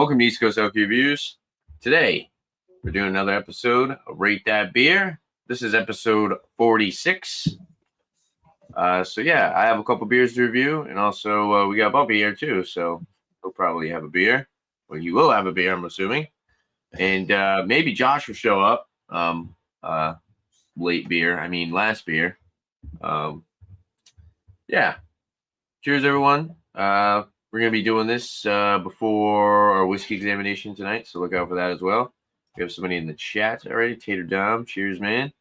Welcome to East Coast Elk Reviews. Today, we're doing another episode of Rate That Beer. This is episode 46. So yeah, I have a couple beers to review, and also we got Bumpy here too, so he'll probably have a beer. Well, you will have a beer, I'm assuming. And maybe Josh will show up. Last beer. Yeah. Cheers, everyone. We're going to be doing this before our whiskey examination tonight, so look out for that as well. We have somebody in the chat already. Tater Dom. Cheers, man.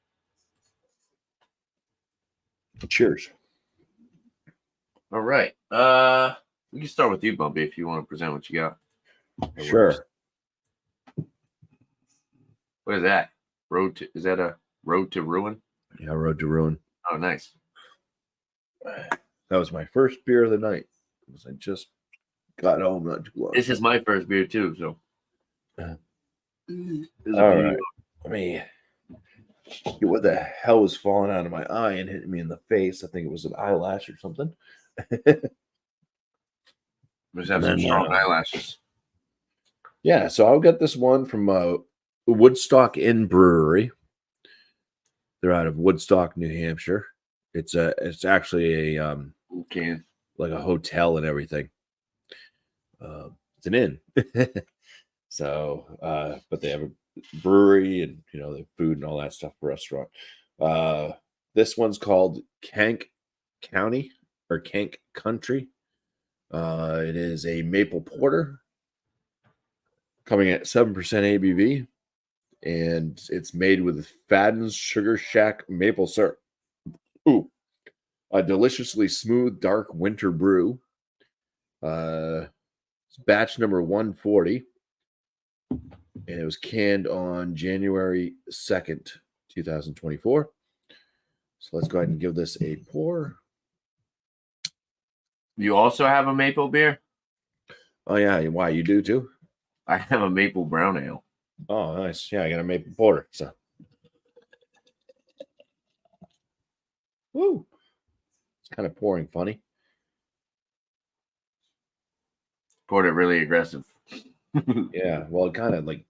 Cheers. All right. We can start with you, Bumpy, if you want to present what you got. Sure. What is that? Is that a Road to Ruin? Yeah, Road to Ruin. Oh, nice. That was my first beer of the night. I just got home not too long. This is my first beer too, so. All right. I mean, what the hell was falling out of my eye and hitting me in the face? I think it was an eyelash or something. Must have some strong eyelashes. Yeah, so I'll get this one from Woodstock Inn Brewery. They're out of Woodstock, New Hampshire. It's actually a like a hotel and everything. It's an inn. So, but they have a brewery and the food and all that stuff. Restaurant. This one's called Kank County or Kank Country. It is a maple porter coming at 7% ABV, and it's made with Fadden's Sugar Shack maple syrup. Ooh, a deliciously smooth, dark winter brew. It's batch number 140, and it was canned on January 2nd, 2024. So let's go ahead and give this a pour. You also have a maple beer? Oh, yeah. Why? You do too? I have a maple brown ale. Oh, nice. Yeah, I got a maple porter. So, woo. It's kind of pouring funny. Poured it really aggressive. Yeah, well, it kind of like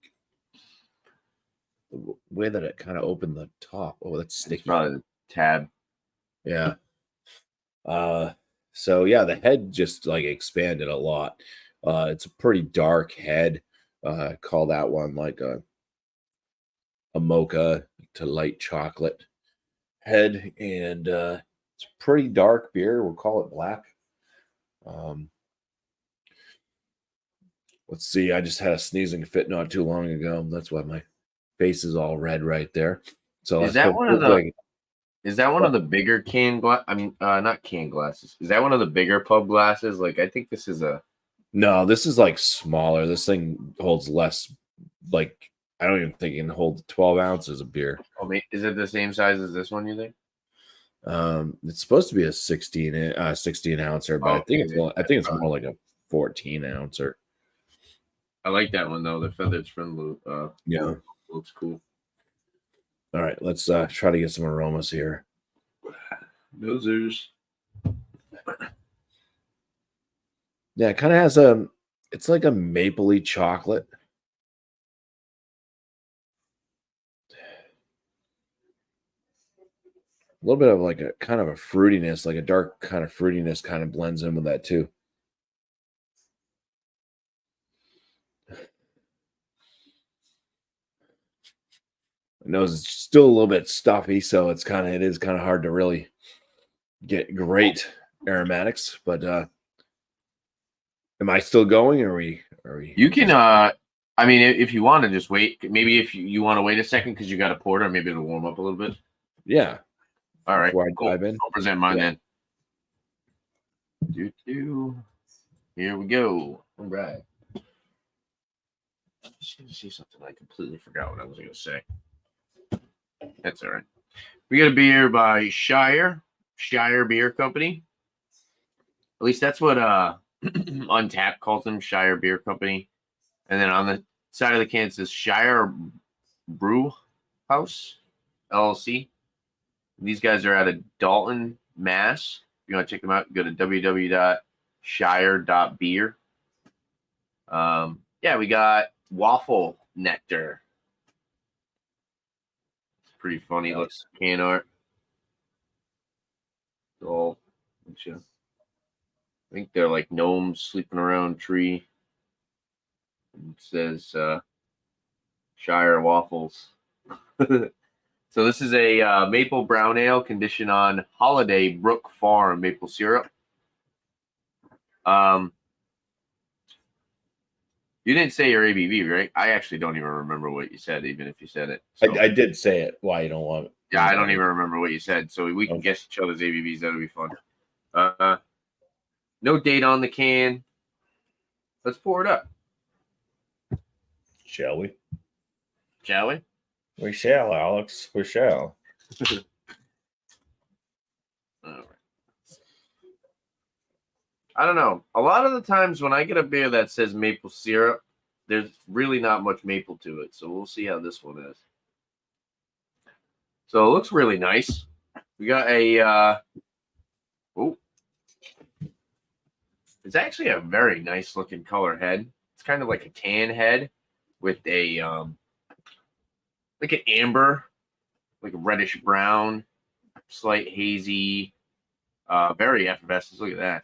the way that it kind of opened the top. Oh, that's sticky. It's probably the tab. Yeah. So yeah, the head just like expanded a lot. It's a pretty dark head. Call that one like a mocha to light chocolate head, and it's a pretty dark beer. We'll call it black. Let's see. I just had a sneezing fit not too long ago. That's why my face is all red right there. So is that one of the bigger can glass? I mean, not can glasses. Is that one of the bigger pub glasses? Like, I think this is a. No, this is like smaller. This thing holds less. Like, I don't even think it can hold 12 ounces of beer. Oh, is it the same size as this one, you think? It's supposed to be a 16 ouncer, but I think it's more like a 14 ouncer. I like that one though. The feathers from yeah, looks cool. All right, let's try to get some aromas here. Nosers. Yeah, it kind of has it's like a mapley chocolate. A little bit of like a kind of a fruitiness, like a dark kind of fruitiness kind of blends in with that too. My nose is still a little bit stuffy, so it is kind of hard to really get great aromatics. But am I still going? Or are we? You can. I mean, if you want to just wait, maybe if you want to wait a second because you got a porter, maybe it'll warm up a little bit. Yeah. All right. Before I dive in, I'll present mine then. Here we go. All right. I'm just gonna say something. I completely forgot what I was gonna say. That's all right. We got a beer by Shire Beer Company. At least that's what Untapped calls them, Shire Beer Company. And then on the side of the can it says Shire Brew House LLC. These guys are out of Dalton, Mass. If you want to check them out, go to www.shire.beer. Yeah, we got Waffle Nectar. It's pretty funny. Nice. Looks can art. All, I think they're like gnomes sleeping around a tree. It says Shire waffles. So this is a maple brown ale conditioned on Holiday Brook Farm maple syrup. You didn't say your ABV, right? I actually don't even remember what you said, even if you said it. So, I did say it. Why you don't want it? yeah, I don't even remember what you said. So we can guess each other's ABVs. That'll be fun. No date on the can. Let's pour it up. Shall we? Shall we? We shall, Alex. We shall. All right. I don't know. A lot of the times when I get a beer that says maple syrup, there's really not much maple to it. So we'll see how this one is. So it looks really nice. We got a it's actually a very nice looking color head. It's kind of like a tan head with a like an amber, like a reddish brown, slight hazy, very effervescent. Look at that.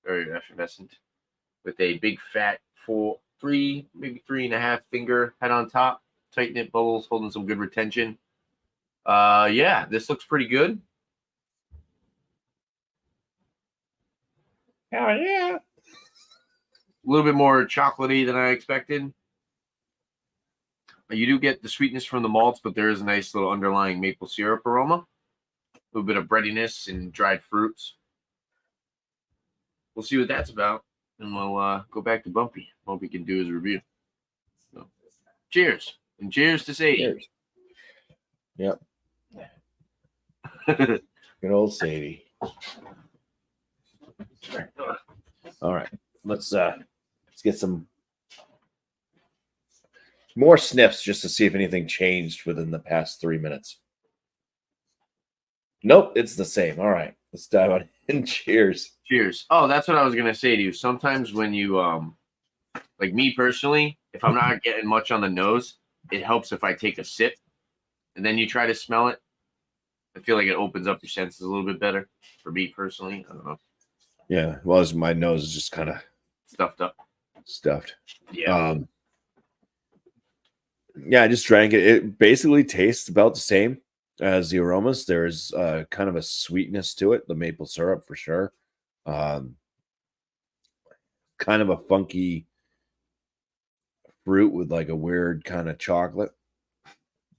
Very effervescent. With a big fat maybe 3.5 finger head on top. Tight knit bubbles holding some good retention. Yeah, this looks pretty good. Hell yeah. A little bit more chocolatey than I expected. You do get the sweetness from the malts, but there is a nice little underlying maple syrup aroma. A little bit of breadiness and dried fruits. We'll see what that's about. And we'll go back to Bumpy. Bumpy can do his review. So, cheers. And cheers to Sadie. Cheers. Yep. Good old Sadie. All right. Let's get some more sniffs just to see if anything changed within the past 3 minutes. Nope, it's the same. All right. Let's dive on in. Cheers. Cheers. Oh, that's what I was gonna say to you. Sometimes when you like me personally, if I'm not getting much on the nose, it helps if I take a sip and then you try to smell it. I feel like it opens up your senses a little bit better. For me personally, I don't know. Yeah, well, as my nose is just kind of Stuffed up. stuffed. Yeah. Yeah, I just drank it. It basically tastes about the same as the aromas. There's kind of a sweetness to it, the maple syrup for sure. Kind of a funky fruit with like a weird kind of chocolate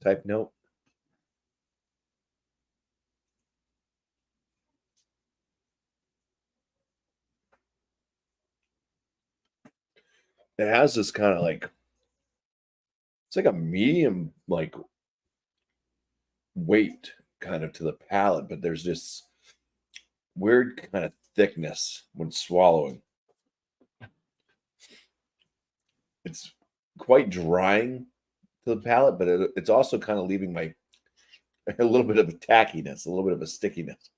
type note. It has this kind of like, it's like a medium like weight kind of to the palate, but there's this weird kind of thickness when swallowing. It's quite drying to the palate, but it's also kind of leaving a little bit of a tackiness, a little bit of a stickiness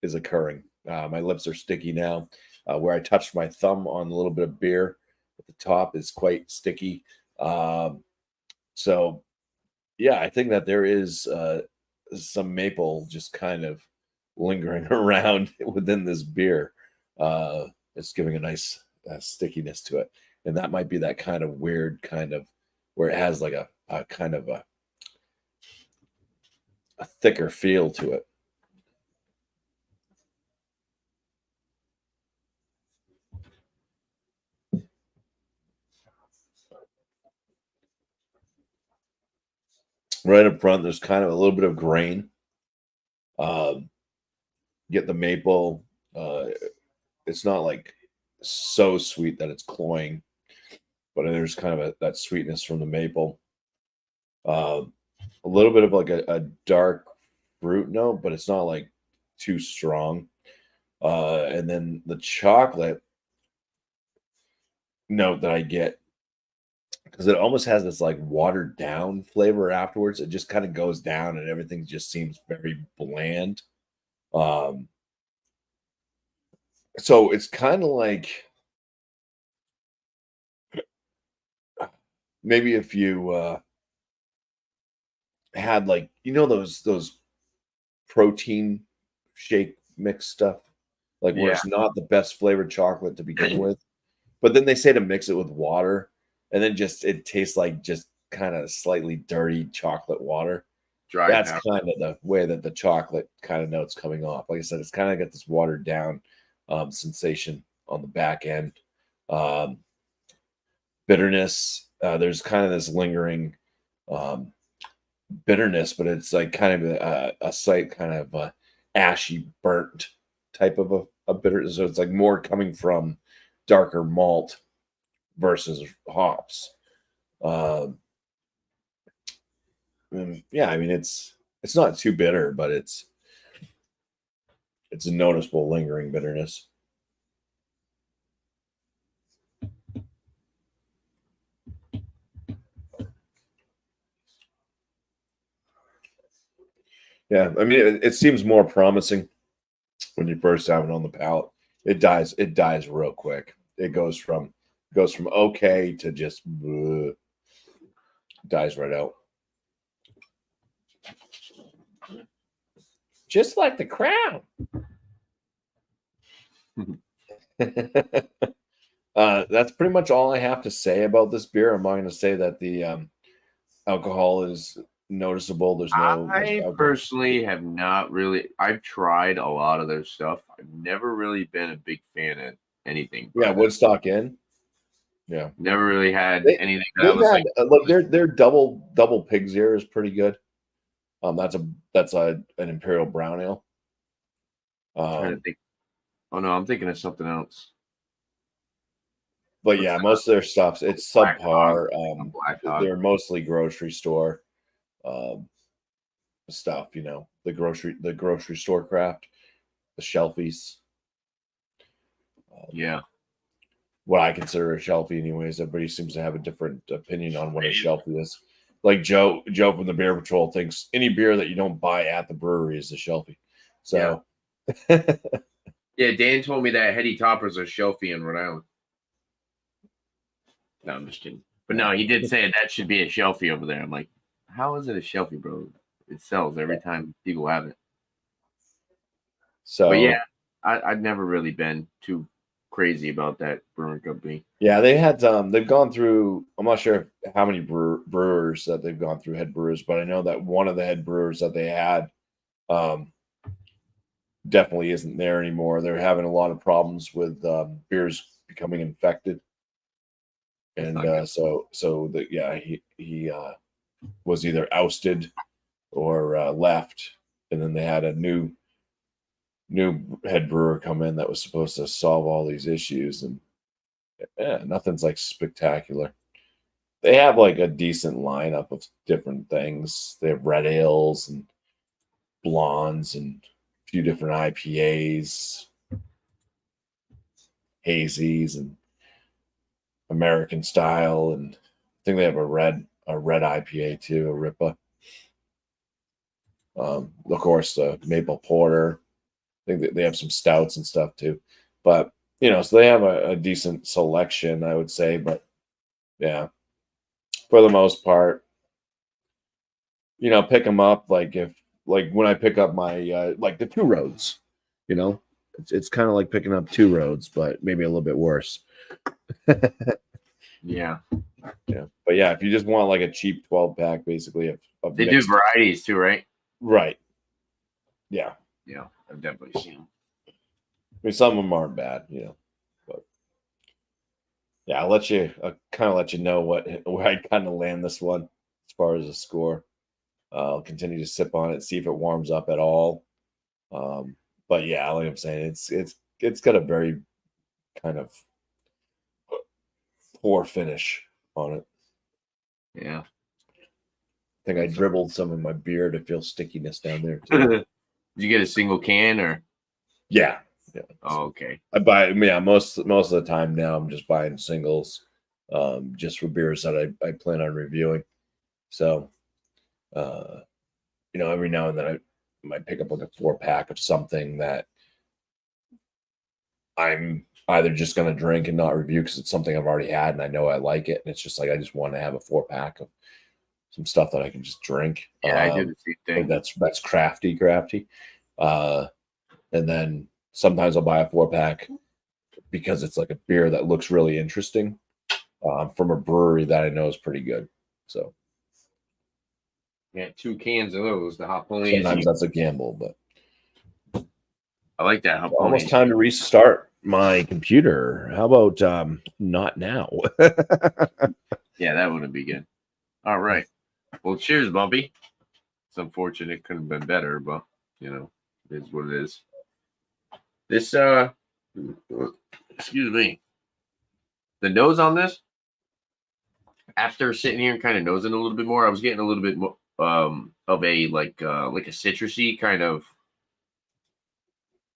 is occurring. My lips are sticky now. Where I touched my thumb on a little bit of beer at the top is quite sticky. So, yeah, I think that there is some maple just kind of lingering around within this beer. It's giving a nice stickiness to it. And that might be that kind of weird kind of where it has like a kind of a thicker feel to it. Right up front, there's kind of a little bit of grain. Get the maple. It's not like so sweet that it's cloying, but there's kind of that sweetness from the maple. A little bit of like a dark fruit note, but it's not like too strong. And then the chocolate note that I get, because it almost has this like watered down flavor afterwards. It just kind of goes down and everything just seems very bland. So it's kind of like maybe if you had like those protein shake mix stuff, like where Yeah. it's not the best flavored chocolate to begin with, but then they say to mix it with water, and then just it tastes like just kind of slightly dirty chocolate water. Dry That's powder. kind of the way that the chocolate kind of notes coming off. Like I said, it's kind of got this watered down sensation on the back end. Um, Bitterness. There's kind of this lingering um, bitterness, but it's like kind of a slight kind of ashy, burnt type of a bitterness. So it's like more coming from darker malt versus hops. Yeah, I mean it's not too bitter, but it's a noticeable lingering bitterness. Yeah, I mean it seems more promising when you first have it on the palate. It dies real quick. It goes from okay to just bleh, dies right out. Just like the crown. That's pretty much all I have to say about this beer. I'm not going to say that the alcohol is noticeable. There's no I alcohol. personally have not really. I've tried a lot of their stuff. I've never really been a big fan of anything Yeah, by them. Woodstock Inn. Yeah, Never really had they anything that I they've was had like, like their double pig's ear is pretty good. That's an Imperial brown ale. trying to Um, think. Oh no, I'm thinking of something else. but What's yeah, that? most of their stuff's it's Black Hog. subpar. A Black Hog. They're mostly grocery store um, stuff. The grocery store craft, the shelfies. Yeah. What I consider a shelfie, anyways. Everybody seems to have a different opinion on what a shelfie is. Like Joe from the Beer Patrol thinks any beer that you don't buy at the brewery is a shelfie. So, Yeah, Dan told me that Heady Toppers are shelfie in Rhode Island. No, I'm just kidding. But no, he did say that should be a shelfie over there. I'm like, how is it a shelfie, bro? It sells every time people have it. But yeah, so I've never really been too crazy about that brewing company. yeah, they've gone through. I'm not sure how many brewers that they've gone through, head brewers, but I know that one of the head brewers that they had um, definitely isn't there anymore. They're having a lot of problems with beers becoming infected, That's and not good. so that yeah, he was either ousted or left, and then they had a new head brewer come in that was supposed to solve all these issues, and nothing's like spectacular. They have like a decent lineup of different things. They have red ales and blondes and a few different IPAs, hazies and American style, and I think they have a red IPA too, a Ripa. Of course, the maple porter. I think that they have some stouts and stuff too, but so they have a decent selection, I would say. But yeah, for the most part, pick them up. Like when I pick up my like the two roads, it's kind of like picking up two roads, but maybe a little bit worse. Yeah. Yeah, but yeah, if you just want like a cheap 12 pack, basically of They mixed, do varieties too, right? right? Yeah, Yeah, I've definitely seen them. I mean some of them aren't bad, but yeah, I'll kind of let you know where I kind of land this one as far as the score. I'll continue to sip on it, see if it warms up at all. But yeah, like I'm saying, it's got a very kind of poor finish on it. Yeah. I think I dribbled some of my beer to feel stickiness down there too. Did you get a single can or? Yeah. Oh, okay. I buy, yeah, most of the time now I'm just buying singles, just for beers that I plan on reviewing. So, every now and then I might pick up like a 4 pack of something that I'm either just going to drink and not review because it's something I've already had and I know I like it. And it's just like I just want to have a 4-pack of some stuff that I can just drink. Yeah, I do the same thing. That's crafty. And then sometimes I'll buy a 4-pack because it's like a beer that looks really interesting from a brewery that I know is pretty good. So yeah, 2 cans of those. The hot ponies. sometimes that's a gamble, but I like that hot almost ponies. time to restart my computer. How about not now? Yeah, that wouldn't be good. All right. Well, cheers, Bumpy. It's unfortunate it couldn't have been better, but you know, it is what it is. This excuse me. The nose on this, after sitting here and kind of nosing a little bit more, I was getting a little bit more of a like a citrusy kind of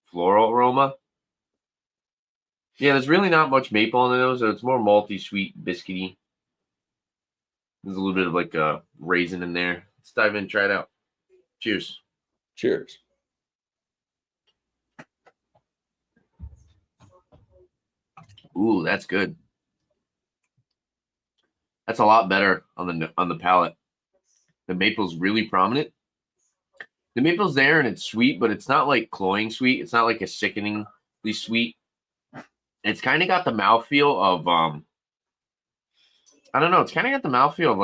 floral aroma. Yeah, there's really not much maple on the nose, so it's more malty, sweet, biscuity. There's a little bit of like a raisin in there. Let's dive in and try it out. Cheers. Cheers. Ooh, that's good. That's a lot better on the palate. The maple's really prominent. The maple's there and it's sweet, but it's not like cloying sweet. It's not like a sickeningly sweet. It's kind of got the mouthfeel of I don't know. It's kind of got the mouthfeel of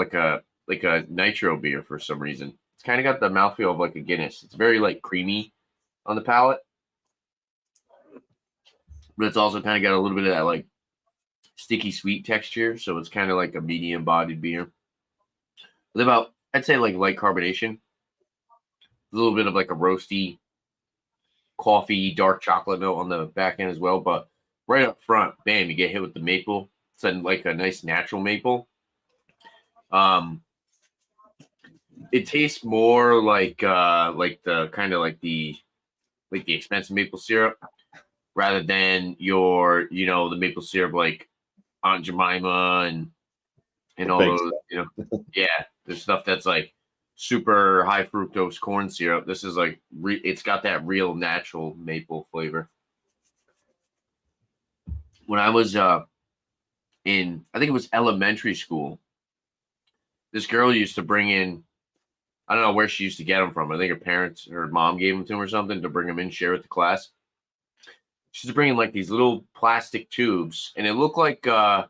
like a nitro beer for some reason. It's kind of got the mouthfeel of like a Guinness. It's very like creamy on the palate, but it's also kind of got a little bit of that like sticky sweet texture. So it's kind of like a medium bodied beer with about, I'd say, like light carbonation, a little bit of like a roasty coffee, dark chocolate note on the back end as well. But right up front, bam, you get hit with the maple. It's like a nice natural maple. It tastes more like the kind of like the expensive maple syrup rather than the maple syrup like Aunt Jemima and all those yeah, there's stuff that's like super high fructose corn syrup. This is like it's got that real natural maple flavor. When I was in, I think it was elementary school, this girl used to bring in, I don't know where she used to get them from. I think her mom gave them to him or something to bring them in, share with the class. She's bringing like these little plastic tubes, and it looked like kind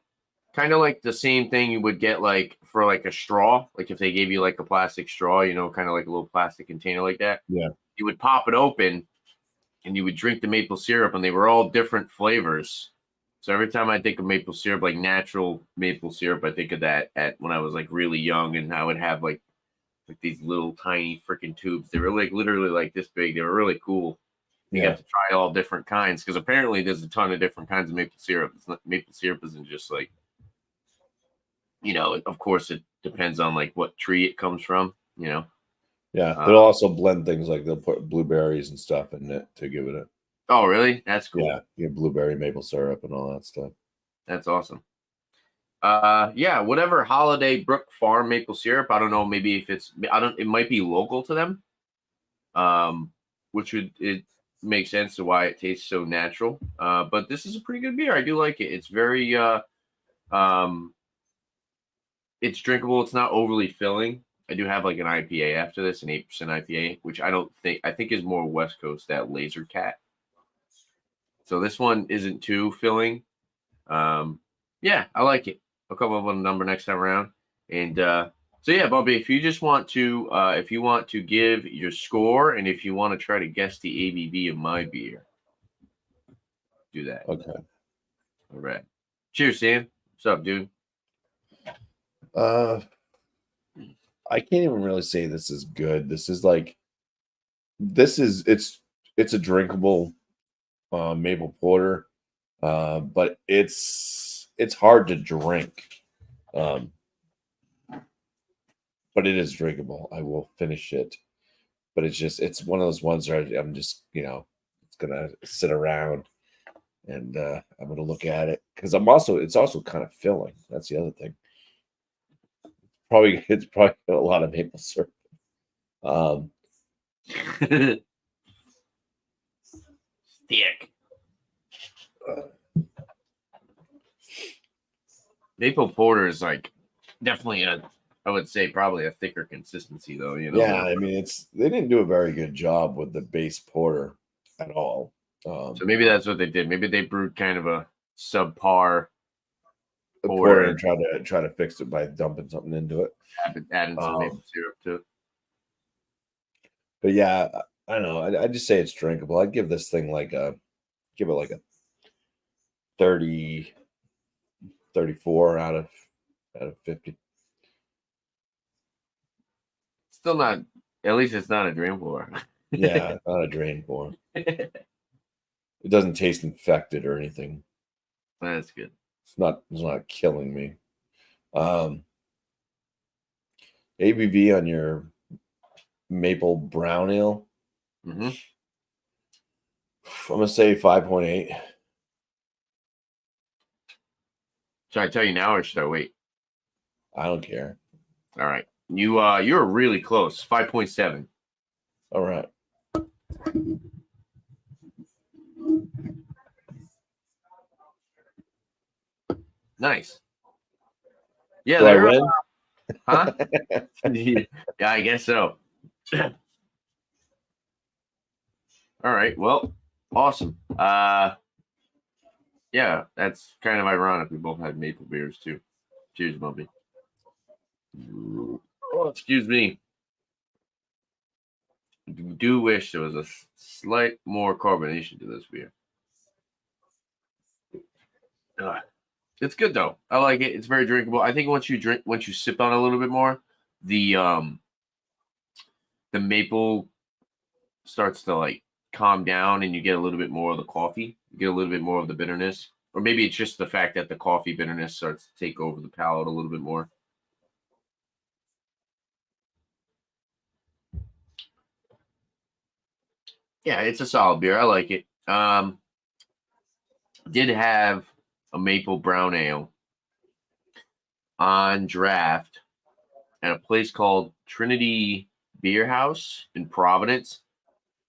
of like the same thing you would get like for like a straw. Like if they gave you like a plastic straw, kind of like a little plastic container like that. Yeah. You would pop it open, and you would drink the maple syrup, and they were all different flavors. So every time I think of maple syrup, like natural maple syrup, I think of that at when I was like really young, and I would have like these little tiny freaking tubes. They were like literally like this big. They were really cool. You got to try all different kinds because apparently there's a ton of different kinds of maple syrup. Maple syrup isn't just like, of course it depends on like what tree it comes from. Yeah, they'll also blend things like they'll put blueberries and stuff in it to give it a. Oh, really? That's cool. Yeah, you have blueberry maple syrup and all that stuff. That's awesome. Yeah, whatever Holiday Brook Farm maple syrup. I don't know. Maybe if it might be local to them. Which it makes sense to why it tastes so natural. But this is a pretty good beer. I do like it. It's very it's drinkable. It's not overly filling. I do have like an IPA after this, an 8% IPA, which I think is more West Coast, that Laser Cat. So this one isn't too filling. Yeah, I like it. I'll come up with a number next time around. And so yeah, Bobby, if you just want to give your score, and if you want to try to guess the ABV of my beer, do that. Okay. All right. Cheers, Sam. What's up, dude? I can't even really say this is good. It's a drinkable maple porter, but it's hard to drink. But it is drinkable. I will finish it, but it's one of those ones where I'm just it's gonna sit around and I'm gonna look at it because it's also kind of filling. That's the other thing. It's probably got a lot of maple syrup. Stick. Maple porter is like definitely I would say probably a thicker consistency though. Yeah, I mean, they didn't do a very good job with the base porter at all. So maybe that's what they did. Maybe they brewed kind of a subpar porter and try to fix it by dumping something into it, adding some maple syrup to it. But yeah, I don't know. I just say it's drinkable. I'd give this thing give it like a 30, 34 out of 50. Still not. At least it's not a drain pour. Yeah, not a drain pour. It doesn't taste infected or anything. That's good. It's not killing me. ABV on your maple brown ale. Mm-hmm. I'm gonna say 5.8. Should I tell you now or should I wait? I don't care. All right. You're really close. 5.7. All right. Nice. Yeah, Do I win? Huh? Yeah, I guess so. All right. Well, awesome. Yeah, that's kind of ironic. We both had maple beers too. Cheers, Bumpy. Oh, excuse me. Do wish there was a slight more carbonation to this beer. It's good though. I like it. It's very drinkable. I think once you sip on it a little bit more, the maple starts to like calm down, and you get a little bit more of the coffee. You get a little bit more of the bitterness, or maybe it's just the fact that the coffee bitterness starts to take over the palate a little bit more. Yeah, it's a solid beer. I like it. Did have a maple brown ale on draft at a place called Trinity Beer House in Providence.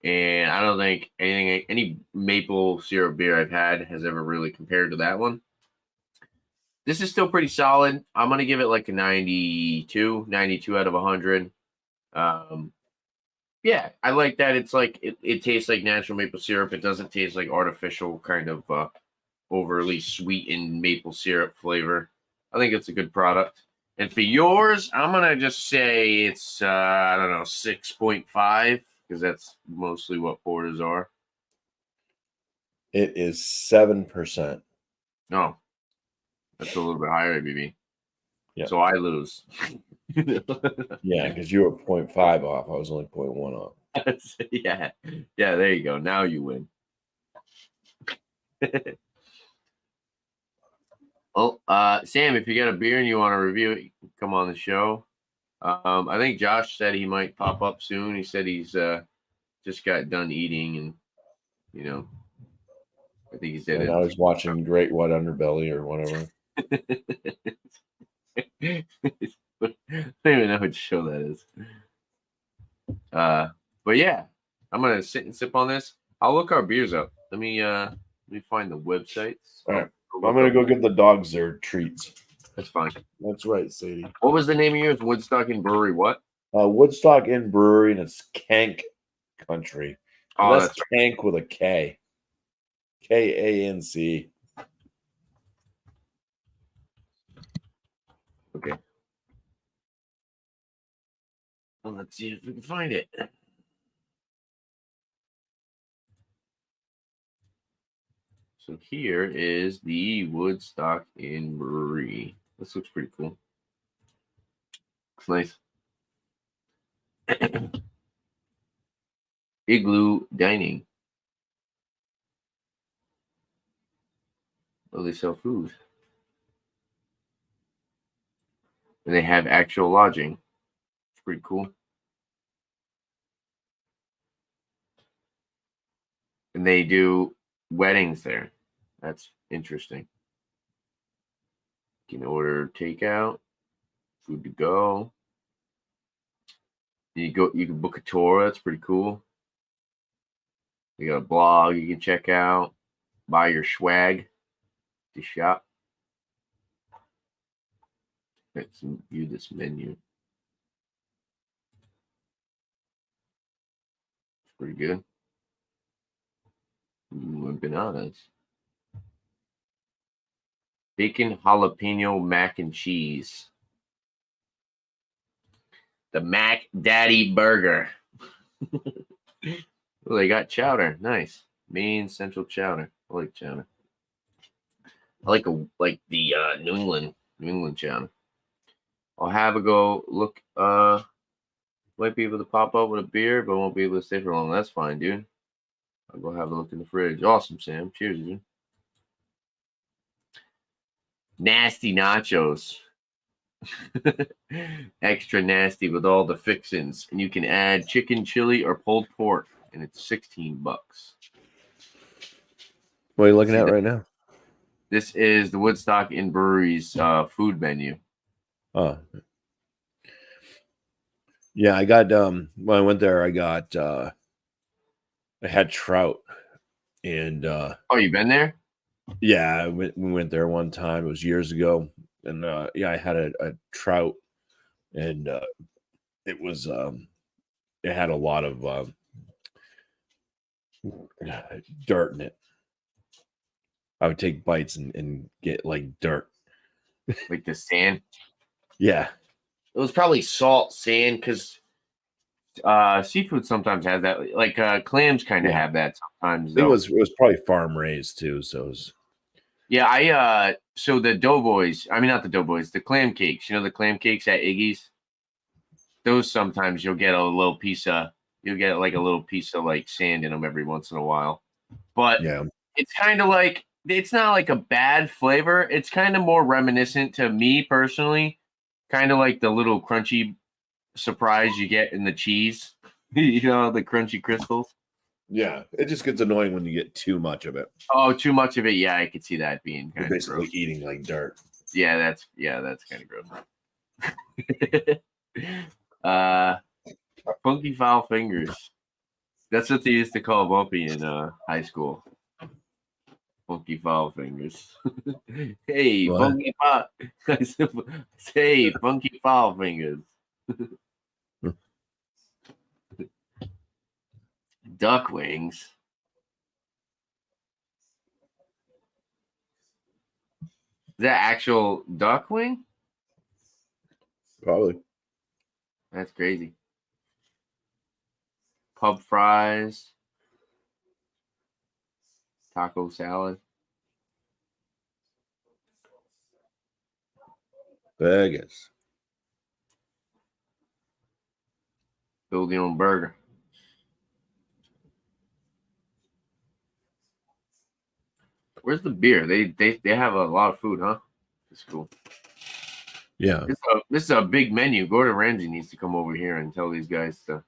And I don't think any maple syrup beer I've had has ever really compared to that one. This is still pretty solid. I'm going to give it like a 92 out of 100. Yeah, I like that. It's like it tastes like natural maple syrup. It doesn't taste like artificial kind of overly sweetened maple syrup flavor. I think it's a good product. And for yours, I'm gonna just say it's I don't know 6.5 because that's mostly what porters are. It is 7%. No, that's a little bit higher, maybe. Yeah. So I lose. Yeah, because you were 0.5 off. I was only 0.1 off. Yeah. There you go. Now you win. Well, Sam, if you got a beer and you want to review it, you can come on the show. I think Josh said he might pop up soon. He said he's just got done eating, and I think he said And I was watching Great White Underbelly or whatever. I don't even know which show that is. But yeah, I'm gonna sit and sip on this. I'll look our beers up. Let me find the websites. All right. I'm gonna go get the dogs their treats. That's fine. That's right, Sadie. What was the name of yours? Woodstock and Brewery. What? Woodstock Inn Brewery, and it's Kank Country. Oh, that's Kank with a K. Kanc. Okay. Well, let's see if we can find it. So here is the Woodstock Inn Brewery. This looks pretty cool. Looks nice. Igloo Dining. Oh, they sell food. And they have actual lodging. It's pretty cool. And they do weddings there. That's interesting. You can order takeout, food to go. You can book a tour. That's pretty cool. You got a blog you can check out. Buy your swag to shop. Let's view this menu. It's pretty good. Ooh, bananas. Bacon jalapeno mac and cheese. The Mac Daddy Burger. Oh, they got chowder. Nice. Main central chowder. I like chowder. I like the New England chowder. I'll have a go look. Might be able to pop up with a beer, but won't be able to stay for long. That's fine, dude. I'll go have a look in the fridge. Awesome, Sam. Cheers, dude. Nasty nachos. Extra nasty with all the fixins. And you can add chicken, chili, or pulled pork. And it's $16. What are you looking at right now? This is the Woodstock Inn Brewery's food menu. Oh. Yeah, I got when I went there, I had trout. And Oh, you been there? yeah, we went there one time. It was years ago. And yeah, I had a trout, and it was it had a lot of dirt in it. I would take bites and get like dirt. Like the sand? Yeah. It was probably salt, sand, because seafood sometimes has that. Like clams kind of have that sometimes. It Though. was probably farm raised too, so it was. Yeah, so the doughboys, I mean not the doughboys, the clam cakes, the clam cakes at Iggy's, those sometimes you'll get like a little piece of like sand in them every once in a while. But Yeah. it's kind of like, it's not like a bad flavor. It's kind of more reminiscent to me personally, kind of like the little crunchy surprise you get in the cheese, the crunchy crystals. Yeah, it just gets annoying when you get too much of it. Oh, too much of it. Yeah, I could see that being kind You're of basically gross. eating like dirt. Yeah, that's kind of gross. Funky foul fingers. That's what they used to call Bumpy in high school. Funky foul fingers. Hey, What? funky foul. Hey, funky foul fingers. Duck wings. Is that actual duck wing? Probably. That's crazy. Pub fries. Taco salad. Vegas. Build your own burger. Where's the beer? They have a lot of food, huh? That's cool. Yeah. This is a big menu. Gordon Ramsay needs to come over here and tell these guys to.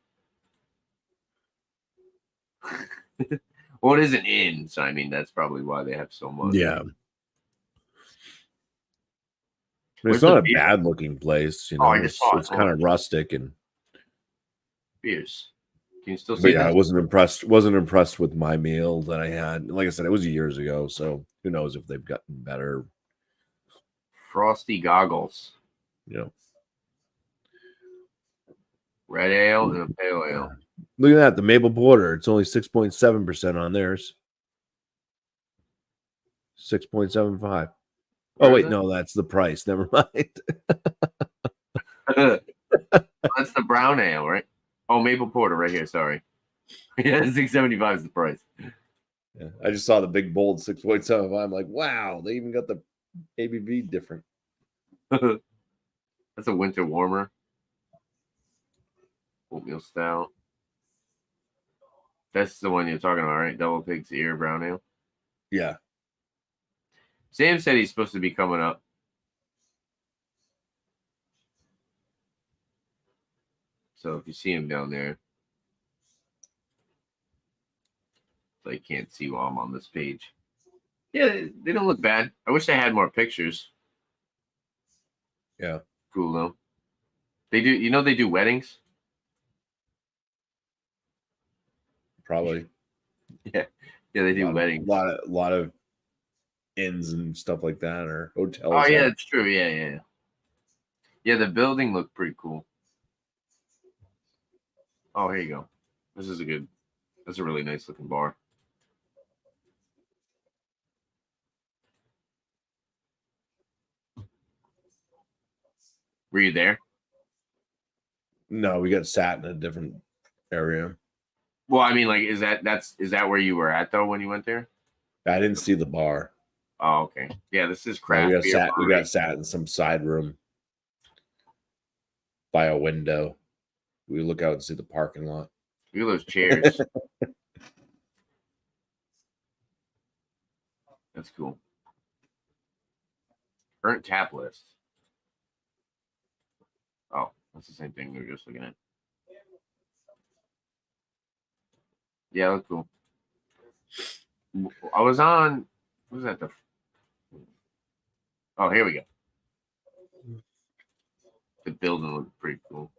Well, it isn't in, so I mean that's probably why they have so much. Yeah. It's not a bad looking place, Oh, I just saw it. It's kind of rustic and beers. Can you still see yeah, that? I wasn't impressed with my meal that I had. Like I said, it was years ago, so who knows if they've gotten better. Frosty goggles. Red ale and a pale ale. Look at that, the maple porter. It's only 6.7% on theirs. 6.75. Oh wait, no, that's the price. Never mind. That's the brown ale, right? Oh, maple porter right here. Sorry. Yeah, 6.75 is the price. Yeah, I just saw the big bold 6.75. I'm like, wow, they even got the ABV different. That's a winter warmer. Oatmeal stout. That's the one you're talking about, right? Double Pig's Ear brown ale. Yeah. Sam said he's supposed to be coming up. So if you see him down there, so I can't see while I'm on this page. Yeah, they don't look bad. I wish I had more pictures. Yeah. Cool though. They do, they do weddings. Probably. Yeah, they do weddings. A lot of inns and stuff like that, or hotels. Oh yeah, it's true. Yeah. Yeah, the building looked pretty cool. Oh, here you go. That's a really nice looking bar. Were you there? No, we got sat in a different area. Well, I mean, like, is that where you were at though when you went there? I didn't see the bar. Oh, okay. Yeah, this is No, craft beer. we got sat in some side room by a window. We look out and see the parking lot. Look at those chairs. That's cool. Current tap list. Oh, that's the same thing we were just looking at. Yeah, that's cool. I was on. What was that? Oh, here we go. The building looked pretty cool.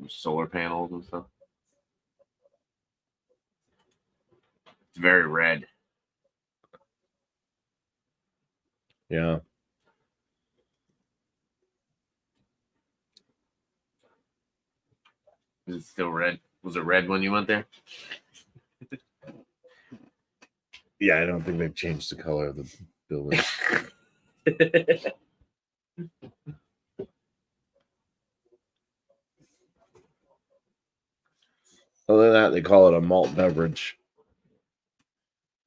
Solar panels and stuff. It's very red. Yeah. Is it still red? Was it red when you went there? Yeah, I don't think they've changed the color of the building. Other than that, they call it a malt beverage.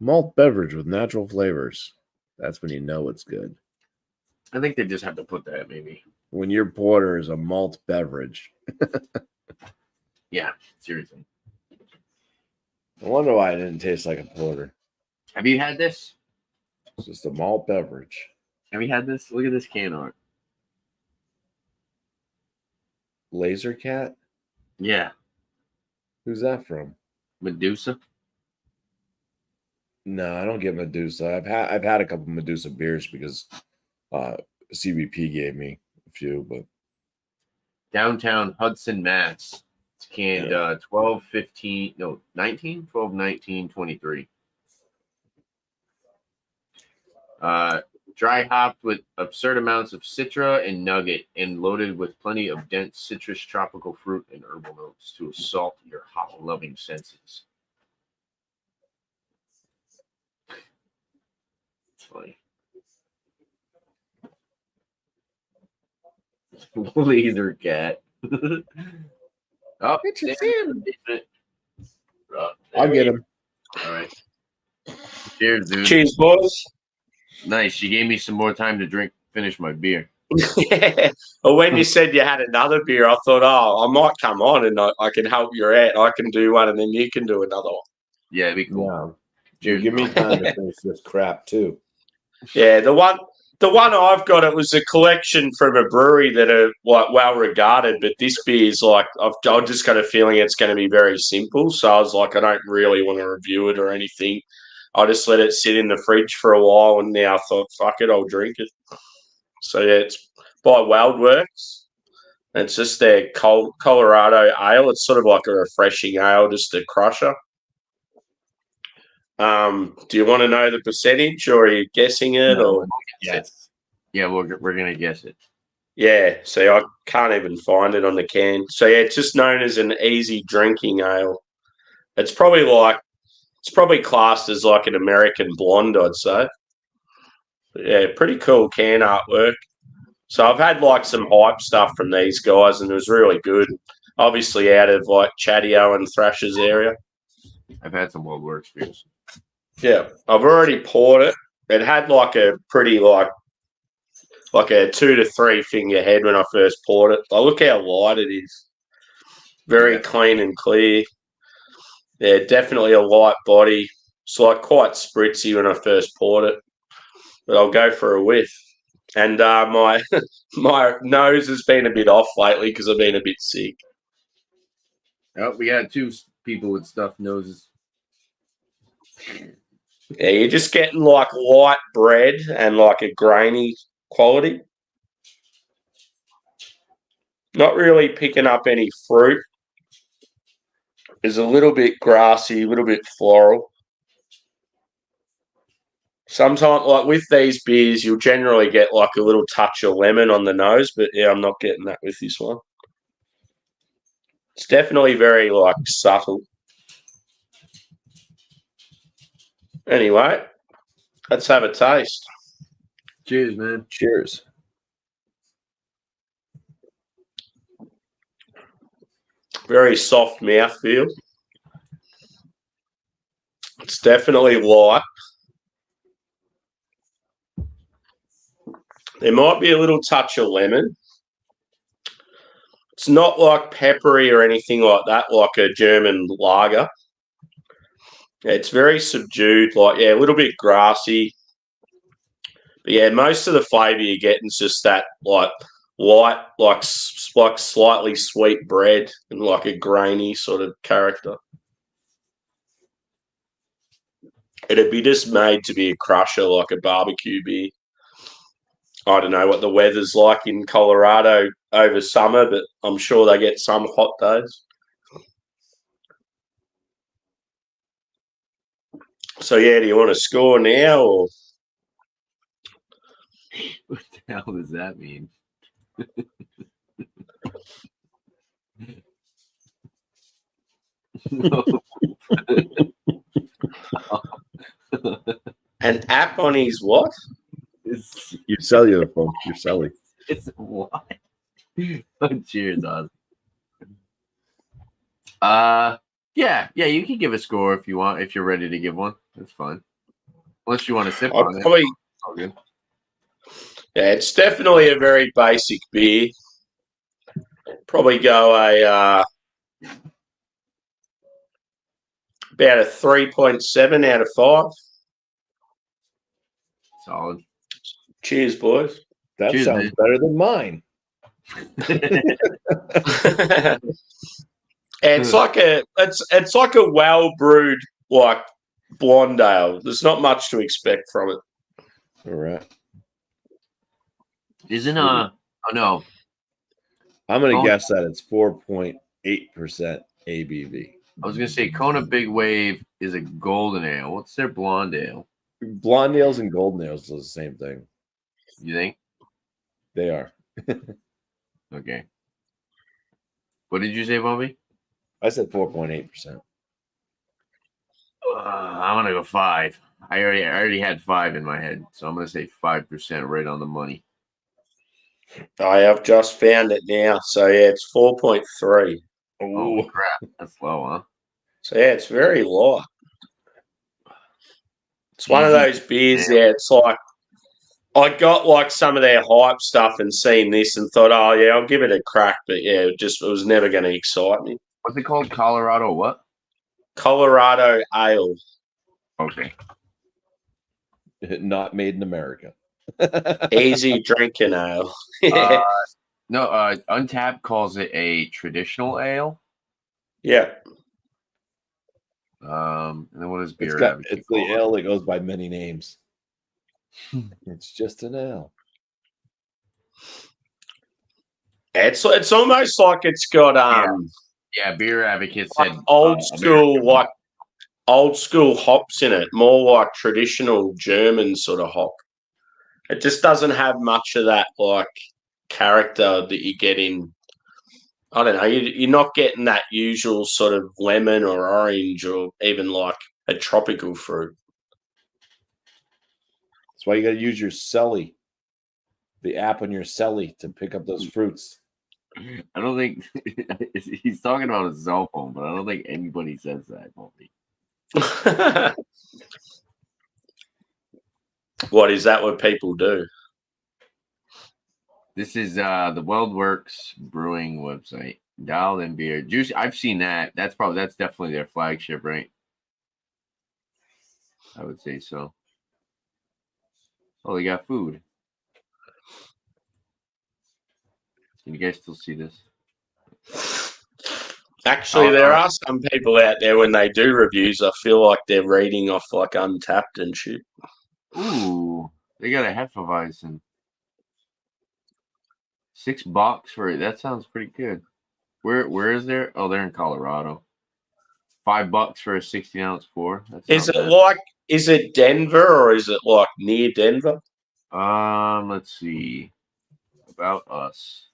Malt beverage with natural flavors. That's when you know it's good. I think they just have to put that maybe. When your porter is a malt beverage. Yeah, seriously. I wonder why it didn't taste like a porter. Have you had this? It's just a malt beverage. Have you had this? Look at this can art. Laser Cat? Yeah. Who's that from? Medusa. No, I don't get Medusa. I've had a couple Medusa beers because CBP gave me a few, but Downtown Hudson, Mass. It's canned 12, 15, no, 19, 12, 19, 23. Dry hopped with absurd amounts of citra and nugget and loaded with plenty of dense citrus, tropical fruit, and herbal notes to assault your hop-loving senses. It's funny. Laser cat. Oh, it's damn him. it. I'll get him. All right. Cheers, dude. Cheers, boys. Nice. You gave me some more time to finish my beer. Yeah. Well, when you said you had another beer, I thought, oh, I might come on and I can help you out. I can do one and then you can do another one. Yeah, it'd be cool. Yeah. Cheers, Give me bro. time to finish this crap too. Yeah, the one I've got, it was a collection from a brewery that are like well regarded, but this beer is like I've just got a feeling it's going to be very simple. So I was like, I don't really want to review it or anything. I just let it sit in the fridge for a while, and now I thought, fuck it, I'll drink it. So yeah, it's by Wildworks. It's just their Colorado ale. It's sort of like a refreshing ale, just a crusher. Do you want to know the percentage, or are you guessing it? No, Or yes. Yeah, we're gonna guess it. yeah, see, I can't even find it on the can. So yeah, it's just known as an easy drinking ale. It's probably classed as like an American blonde, I'd say. But yeah, pretty cool can artwork. So I've had like some hype stuff from these guys, and it was really good. Obviously out of like Chatio and Thrasher's area. I've had some World War experience. Yeah, I've already poured it. It had like a pretty like a 2 to 3 finger head when I first poured it. Look how light it is. Very clean and clear. Yeah, definitely a light body. It's like quite spritzy when I first poured it. But I'll go for a whiff. And my my nose has been a bit off lately because I've been a bit sick. Oh, we got two people with stuffed noses. Yeah, you're just getting like light bread and like a grainy quality. Not really picking up any fruit. It's a little bit grassy, a little bit floral. Sometimes, like with these beers, you'll generally get like a little touch of lemon on the nose, but yeah, I'm not getting that with this one. It's definitely very like subtle. Anyway, let's have a taste. Cheers, man. Cheers. Very soft mouthfeel. It's definitely light. There might be a little touch of lemon. It's not like peppery or anything like that, like a German lager. It's very subdued, like, yeah, a little bit grassy. But yeah, most of the flavour you're getting is just that, like, light, like slightly sweet bread and like a grainy sort of character. It'd be just made to be a crusher, like a barbecue beer. I don't know what the weather's like in Colorado over summer, but I'm sure they get some hot days. So, yeah, do you want to score now? Or What the hell does that mean? No. an app on his what? It's, Your cellular phone. Your celly. it's what? Oh, cheers, Oz. Yeah, you can give a score if you want, if you're ready to give one. That's fine. Unless you want to sip on it. Probably, It's all good. yeah, it's definitely a very basic beer. Probably go about a 3.7 out of 5. Solid. Cheers, boys. That Cheers, sounds man. better than mine. It's like a well brewed like blonde ale. There's not much to expect from it. All right. Isn't oh no. I'm gonna Oh. guess that it's 4.8% ABV. I was gonna say Kona Big Wave is a golden ale. What's their blonde ale? Blonde ales and golden ales are the same thing. You think? They are. Okay. What did you say, Bobby? I said 4.8%. I'm gonna go 5. I already had 5 in my head, so I'm gonna say 5%, right on the money. I have just found it now. So yeah, it's 4.3. Oh crap, that's low, huh? So yeah, it's very light. It's one of Easy. those beers. Yeah, it's like I got like some of their hype stuff and seen this and thought, oh yeah, I'll give it a crack. But yeah, it was never going to excite me. What's it called? Colorado what? Colorado Ale. Okay. Not made in America. Easy drinking ale. No, Untapped calls it a traditional ale. Yeah. And then what is beer? It's the ale that goes by many names. It's just an ale. It's almost like it's got yeah, Beer Advocate like said old school hops in it, more like traditional German sort of hop. It just doesn't have much of that like character that you get in. I don't know. You're not getting that usual sort of lemon or orange or even like a tropical fruit. That's why you got to use your celly, the app on your celly to pick up those fruits. I don't think he's talking about his cell phone, but I don't think anybody says that, Bobby. What is that? What people do? This is the WeldWorks Brewing website. Dialed in beer, juicy. That's definitely their flagship, right? I would say so. Oh, they got food. Can you guys still see this? Actually, there are some people out there when they do reviews, I feel like they're reading off like Untapped and shit. Ooh, they got a Hefeweizen. $6 for it. That sounds pretty good. Where is there? Oh, they're in Colorado. $5 for a 16-ounce pour. That's Is not it bad. like is it Denver or is it like near Denver? Let's see. About us.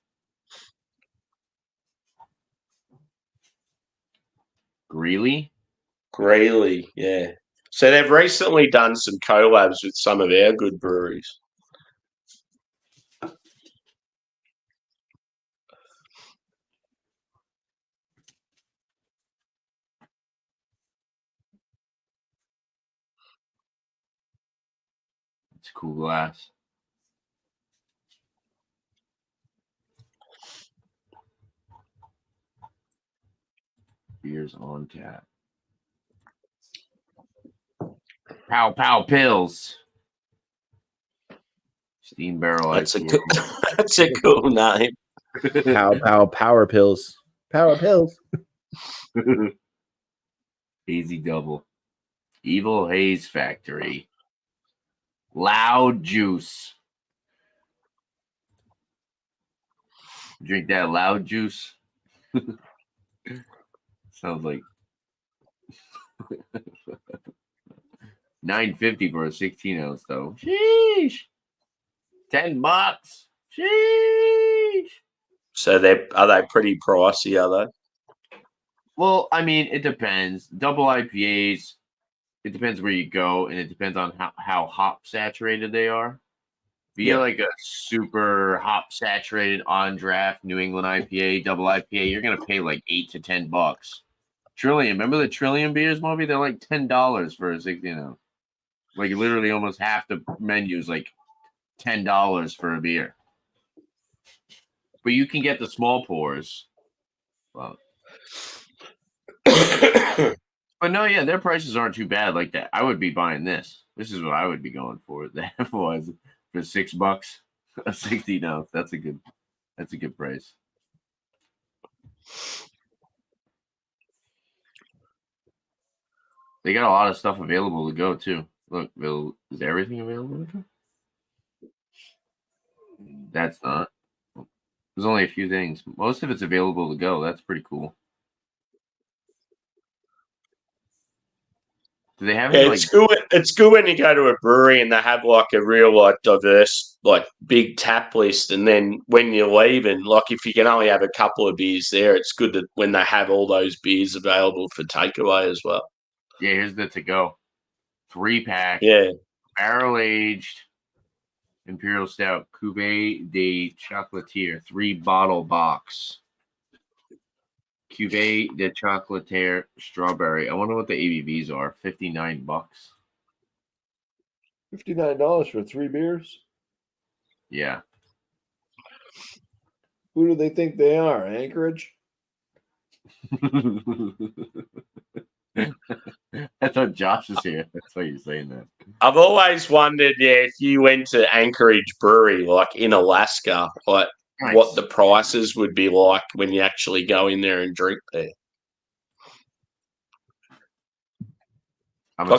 Greeley? Greeley, yeah. So they've recently done some collabs with some of our good breweries. It's a cool glass. Beers on tap. Pow Pow Pills. Steam Barrel That's a IPA. cool, that's a cool name. Power pills. Power pills. Hazy Double. Evil Haze Factory. Loud Juice. Drink that loud juice. Sounds like $9.50 for a 16-ounce though. Sheesh. $10. Sheesh. So are they pretty pricey, are they? Well, I mean, it depends. Double IPAs, it depends where you go, and it depends on how hop saturated they are. If you get like a super hop saturated on draft New England IPA, double IPA, you're gonna pay like $8 to $10. Trillium, remember the Trillium beers, Moby? They're like $10 for a 16-ounce. Like literally almost half the menu is like $10 for a beer. But you can get the small pours. Well, but no, yeah, their prices aren't too bad like that. I would be buying this. This is what I would be going for. That was for $6, a 16-ounce. That's a good price. They got a lot of stuff available to go too. Look, is everything available to go? That's not. There's only a few things. Most of it's available to go. That's pretty cool. Do they have Yeah, any it's good. It's good when you go to a brewery and they have like a real like diverse like big tap list, and then when you're leaving, like if you can only have a couple of beers there, it's good that when they have all those beers available for takeaway as well. Yeah, here's the to go 3-pack. Yeah, Barrel aged Imperial Stout Cuvée de Chocolatier 3-bottle box. Cuvée de Chocolatier Strawberry. I wonder what the ABVs are. $59. $59 for 3 beers? Yeah. Who do they think they are? Anchorage? I thought Josh is here. That's why you're saying that. I've always wondered, if you went to Anchorage Brewery, like in Alaska, like what the prices would be like when you actually go in there and drink there.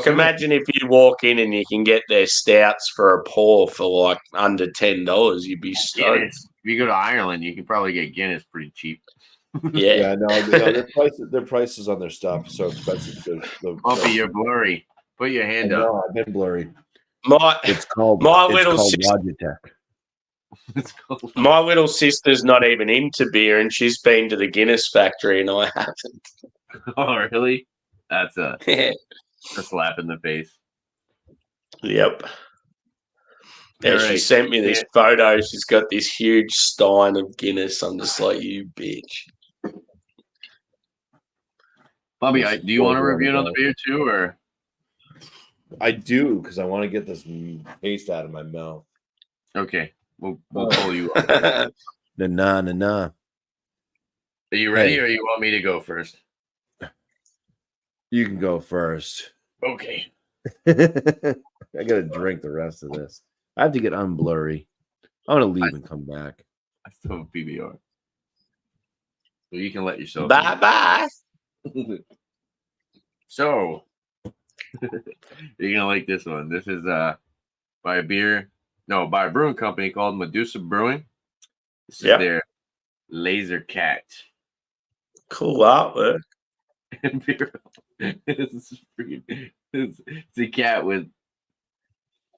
Imagine if you walk in and you can get their stouts for a pour for like under $10, you'd be stoked. Guinness. If you go to Ireland, you can probably get Guinness pretty cheap. Yeah, no, their prices on their stuff are so expensive. Oh, you're blurry. Put your hand up. No, I've been blurry. It's called Logitech. My little sister's not even into beer, and she's been to the Guinness factory, and I haven't. Oh, really? That's a slap in the face. Yep. Yeah, she sent me this photo. She's got this huge stein of Guinness. I'm just like, you bitch. Bobby, do you want to review another beer too, or? I do, because I want to get this taste out of my mouth. Okay, we'll pull you up. Nah. Are you ready, or you want me to go first? You can go first. Okay. I gotta drink the rest of this. I have to get unblurry. I'm gonna leave and come back. I still have PBR. So you can let yourself. Bye. So you're gonna like this one. This is by a brewing company called Medusa Brewing. This is their Laser Cat. Cool artwork. This It's a cat with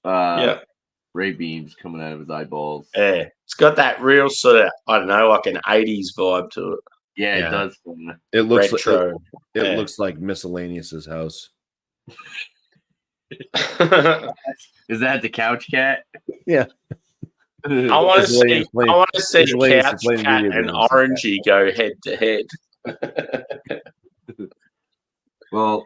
Yeah. ray beams coming out of his eyeballs. Yeah. It's got that real sort of, I don't know, like an 80s vibe to it. Yeah, it Yeah. does. It looks Retro. like it Yeah. looks like Miscellaneous's house. Is that the couch cat? Yeah. I want to see. Playing- I want to see Miscellaneous is Couch playing Cat video and games. Orangey go head to head. Well,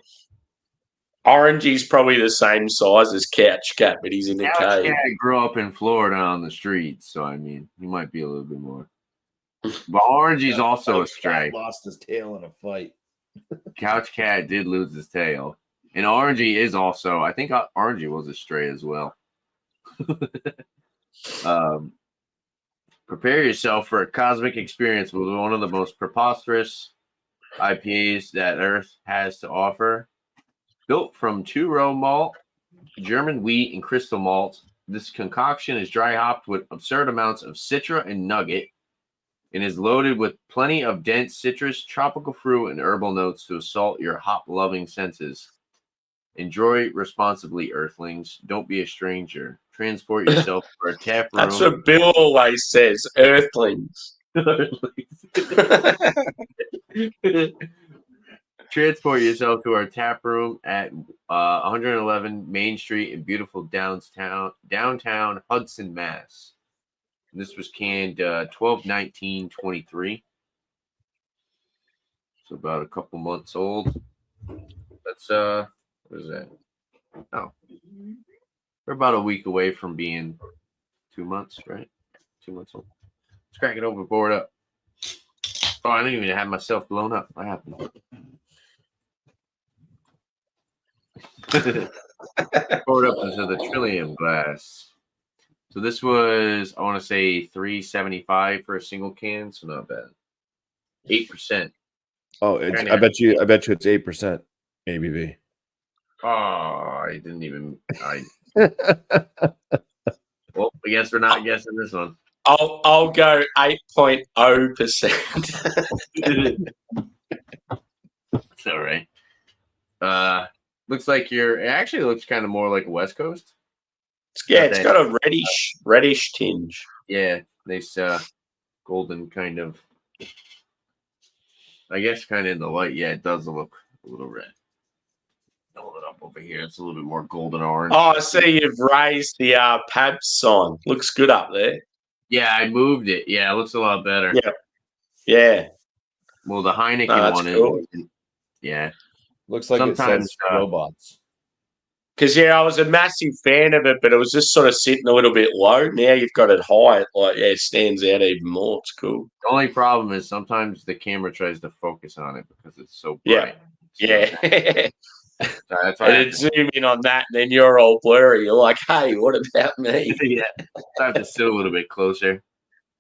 Orangey's probably the same size as Couch Cat, but he's in a couch cave. cat grew up in Florida on the streets, so I mean, he might be a little bit more. But Orangey's also a stray. Lost his tail in a fight. Couch cat did lose his tail, and Orangey is also. I think Orangey was a stray as well. Prepare yourself for a cosmic experience with one of the most preposterous IPAs that Earth has to offer. Built from two-row malt, German wheat, and crystal malt, this concoction is dry hopped with absurd amounts of citra and nugget and is loaded with plenty of dense citrus, tropical fruit, and herbal notes to assault your hop-loving senses. Enjoy responsibly, Earthlings. Don't be a stranger. Transport yourself for a tap room. That's what Bill always says, Earthlings. Transport yourself to our tap room at 111 Main Street in beautiful downtown Hudson, Mass. And this was canned 12/19/23. So about a couple months old. That's what is that? Oh, we're about a week away from being 2 months, right? 2 months old. Let's crack it open, pour it up. Oh, I didn't even have myself blown up. What happened? Pour it up into the Trillium glass. So this was, I want to say, $3.75 for a single can, so not bad. 8%. Oh, I bet you it's 8% ABV. Oh, I didn't even. Well, I guess we're not guessing this one. I'll go 8.0%. It's all right. Looks like it actually looks kind of more like a West Coast. It's got a reddish tinge. Yeah, nice golden kind of. I guess kind of in the light. Yeah, it does look a little red. Hold it up over here. It's a little bit more golden orange. Oh, I see you've raised the Pabst sign. Looks good up there. Yeah, I moved it. Yeah, it looks a lot better. Yeah. Well, the Heineken one cool. is. Yeah. Looks like Sometimes, it says robots. Because, I was a massive fan of it, but it was just sort of sitting a little bit low. Now you've got it high. It stands out even more. It's cool. The only problem is sometimes the camera tries to focus on it because it's so bright. Yeah. So that's why And then zoom in on that, and then you're all blurry. You're like, hey, what about me? yeah, I have to sit a little bit closer.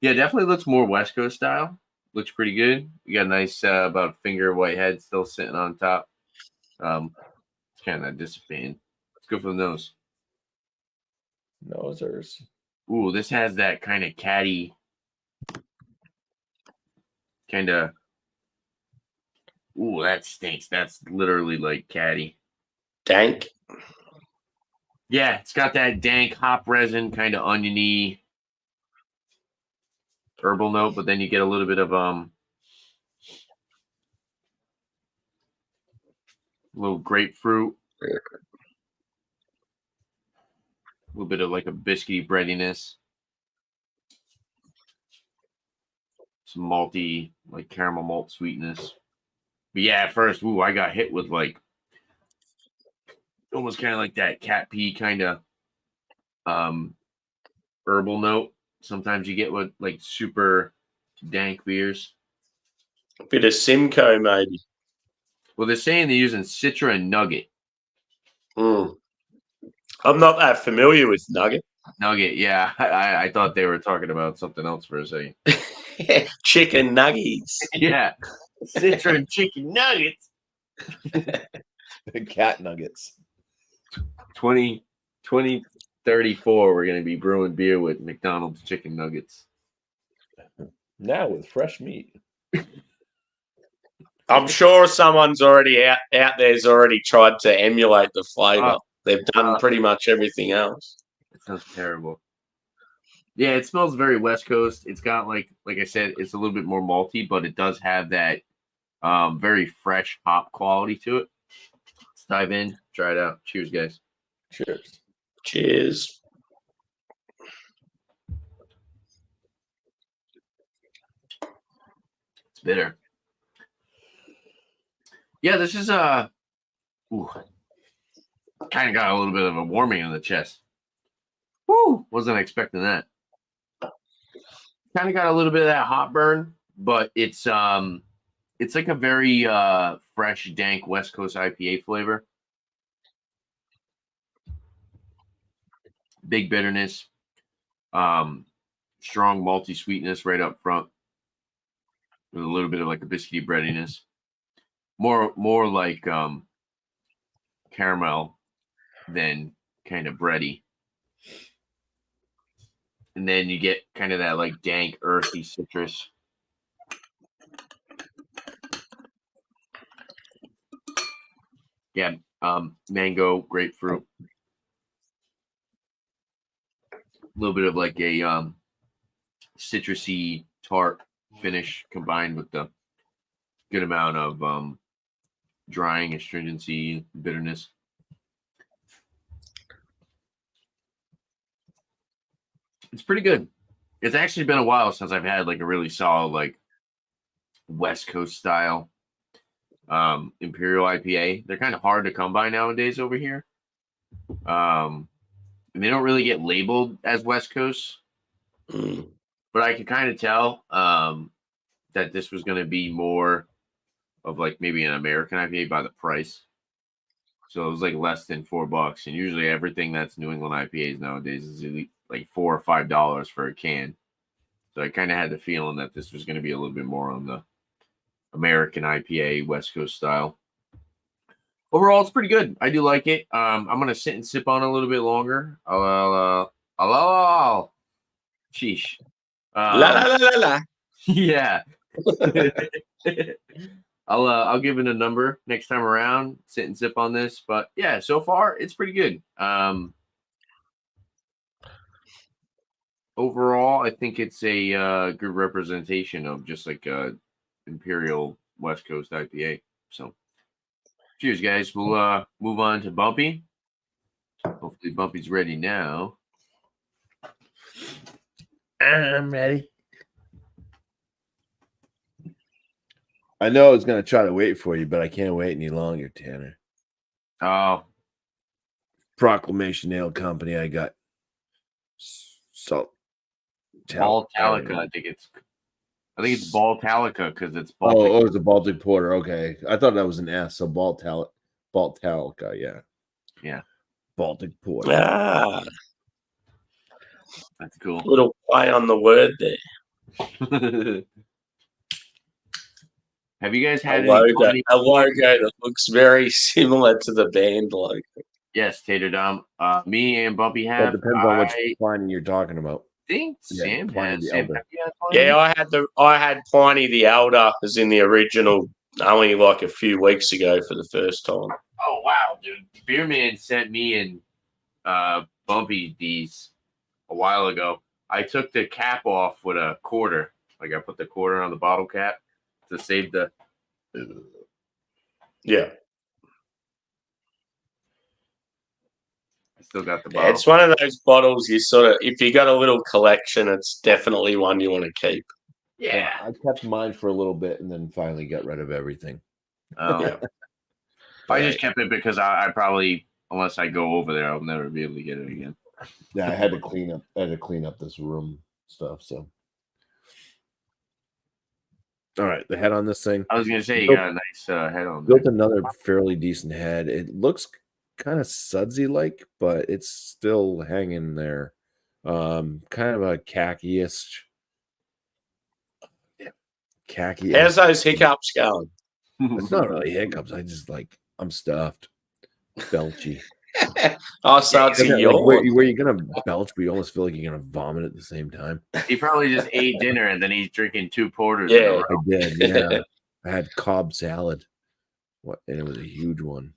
Yeah, definitely looks more West Coast style. Looks pretty good. You got a nice about finger white head still sitting on top. It's kind of dissipating. Let's go for the nose. Nosers. Ooh, this has that kind of catty, kind of. Ooh, that stinks. That's literally like catty. Dank. Yeah, it's got that dank hop resin, kind of oniony herbal note, but then you get a little bit of little grapefruit, a little bit of like a biscuity breadiness, some malty, like caramel malt sweetness. But yeah, at first, I got hit with like almost kind of like that cat pee kind of herbal note. Sometimes you get with like super dank beers. A bit of Simcoe, maybe. Well, they're saying they're using Citra and Nugget. I'm not that familiar with Nugget. Nugget, yeah. I thought they were talking about something else for a second. Chicken nuggets. Yeah. Citra and chicken nuggets. Cat nuggets. 2034, we're going to be brewing beer with McDonald's chicken nuggets. Now with fresh meat. I'm sure someone's already out there's already tried to emulate the flavour. They've done pretty much everything else. It sounds terrible. Yeah, it smells very West Coast. It's got like I said, it's a little bit more malty, but it does have that very fresh hop quality to it. Let's dive in, try it out. Cheers, guys. Cheers. Cheers. It's bitter. Yeah, this is kind of got a little bit of a warming in the chest. Woo! Wasn't expecting that. Kind of got a little bit of that hot burn, but it's like a very fresh, dank West Coast IPA flavor. Big bitterness, strong malty sweetness right up front, with a little bit of like a biscuity breadiness. More like caramel than kind of bready. And then you get kind of that like dank, earthy citrus. Yeah, mango, grapefruit. A little bit of like a citrusy tart finish combined with the good amount of drying, astringency, bitterness. It's pretty good. It's actually been a while since I've had like a really solid like West Coast style Imperial IPA. They're kind of hard to come by nowadays over here. And they don't really get labeled as West Coast. But I could kind of tell that this was going to be more of like maybe an American IPA by the price. So it was like less than $4. And usually everything that's New England IPAs nowadays is like $4 or $5 for a can. So I kind of had the feeling that this was going to be a little bit more on the American IPA West Coast style. Overall, it's pretty good. I do like it. I'm going to sit and sip on it a little bit longer. Sheesh. La la la la la. Yeah. I'll give it a number next time around. Sit and sip on this, but yeah, so far it's pretty good. Overall, I think it's a good representation of just like a Imperial West Coast IPA. So, cheers, guys. We'll move on to Bumpy. Hopefully, Bumpy's ready now. I'm ready. I know I was going to try to wait for you, but I can't wait any longer, Tanner. Oh. Proclamation Ale Company. I got salt. Baltalica. I think it's Baltalica because it's Baltic. Oh, it's a Baltic Porter. Okay. I thought that was an S, so Baltalica, yeah. Yeah. Baltic Porter. Ah. That's cool. Little play on the word there. Have you guys had a logo that looks very similar to the band logo? Yes, Tater Dom. Me and Bumpy have. That depends on which Pliny you're talking about. I think Sam has. Yeah, I had Pliny the Elder as in the original only like a few weeks ago for the first time. Oh wow, dude! Beerman sent me and Bumpy these a while ago. I took the cap off with a quarter. Like I put the quarter on the bottle cap to save the. Yeah. Still got the bottle. It's one of those bottles you sort of, if you got a little collection, it's definitely one you want to keep. Yeah. I kept mine for a little bit and then finally got rid of everything. Oh. Yeah. I just kept it because I probably, unless I go over there, I'll never be able to get it again. Yeah, I had to clean up this room stuff. So, all right, the head on this thing. I was gonna say you got a nice head on. Built another fairly decent head. It looks kind of sudsy like, but it's still hanging there. Kind of a khaki-ish. Khaki. How's those hiccups going? It's not really hiccups. I'm stuffed. Belchy. Oh, so it's where you're gonna belch, but you almost feel like you're gonna vomit at the same time. He probably just ate dinner and then he's drinking 2 porters. Yeah, I did. Yeah. I had Cobb salad. And it was a huge one.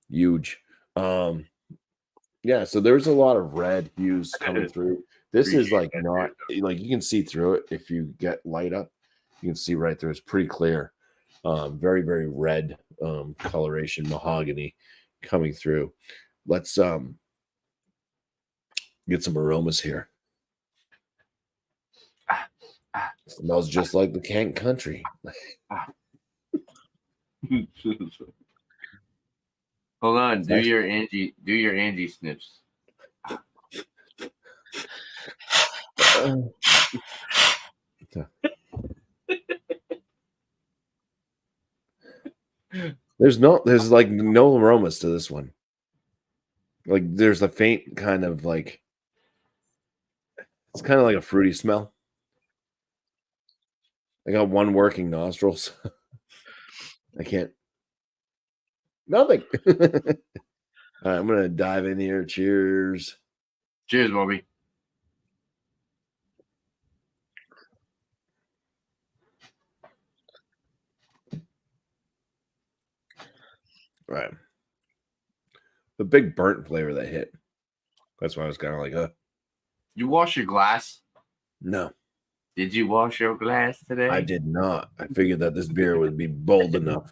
Huge. Yeah, so there's a lot of red hues coming through. This is like not like you can see through it if you get light up. You can see right through. It's pretty clear. Very, very red coloration, mahogany coming through. Let's get some aromas here. Smells just like the Kank country. Hold on, do your Angie snips. There's like no aromas to this one. Like there's a faint kind of like, it's kind of like a fruity smell. I got one working nostrils. I can't. Nothing. All right, I'm gonna dive in here. Cheers. Cheers, Bobby. All right. The big burnt flavor that hit. That's why I was kind of like, You wash your glass? No. Did you wash your glass today? I did not. I figured that this beer would be bold enough,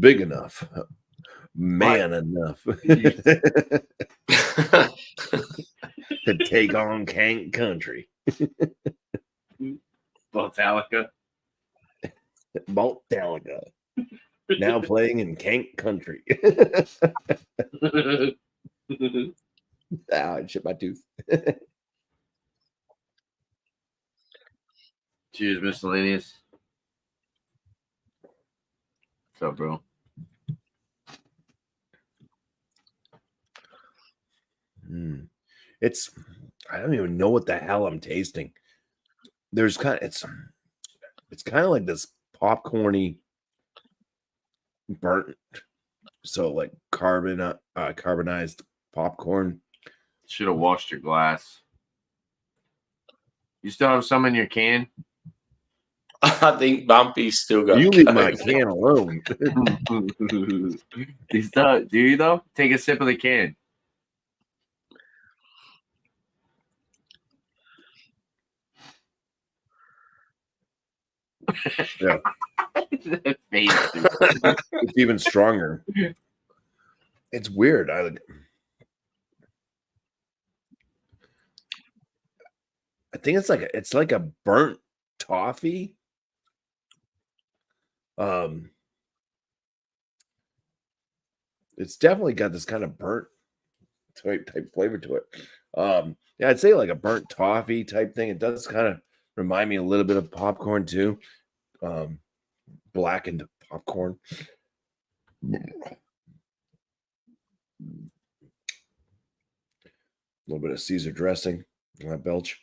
big enough, man enough to take on Kank country. Baltalica. Baltalica. Now playing in Kank country. I shit my tooth. Cheers, miscellaneous. What's up, bro? It's, I don't even know what the hell I'm tasting. There's kind of, it's kind of like this popcorny burnt, so like carbonized popcorn. Should have washed your glass. You still have some in your can? I think Bumpy's still got. You leave my can alone. Do you though? Take a sip of the can. Yeah. It's even stronger. It's weird. I think it's like a burnt toffee. It's definitely got this kind of burnt type flavor to it. Yeah, I'd say like a burnt toffee type thing. It does kind of remind me a little bit of popcorn too. Blackened popcorn. A little bit of Caesar dressing on that belch.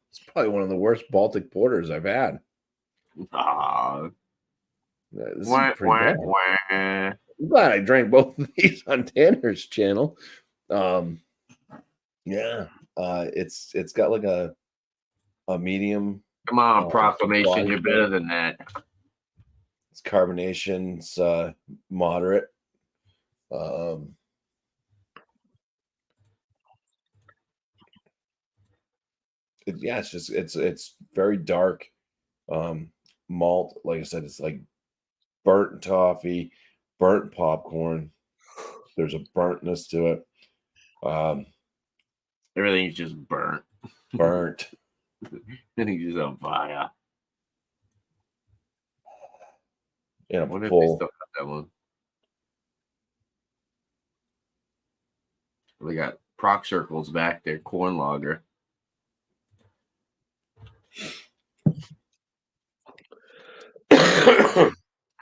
It's probably one of the worst Baltic porters I've had. This is pretty bad. I'm glad I drank both of these on Tanner's channel. Yeah, it's got like a medium. Come on, proclamation! You're better than that. It's carbonation's moderate. It's very dark. Malt, like I said, it's like burnt toffee, burnt popcorn. There's a burntness to it. Everything's just burnt. Burnt. Everything's just on fire. Yeah, what if they still got that one? We got Proc Circles back there, corn lager.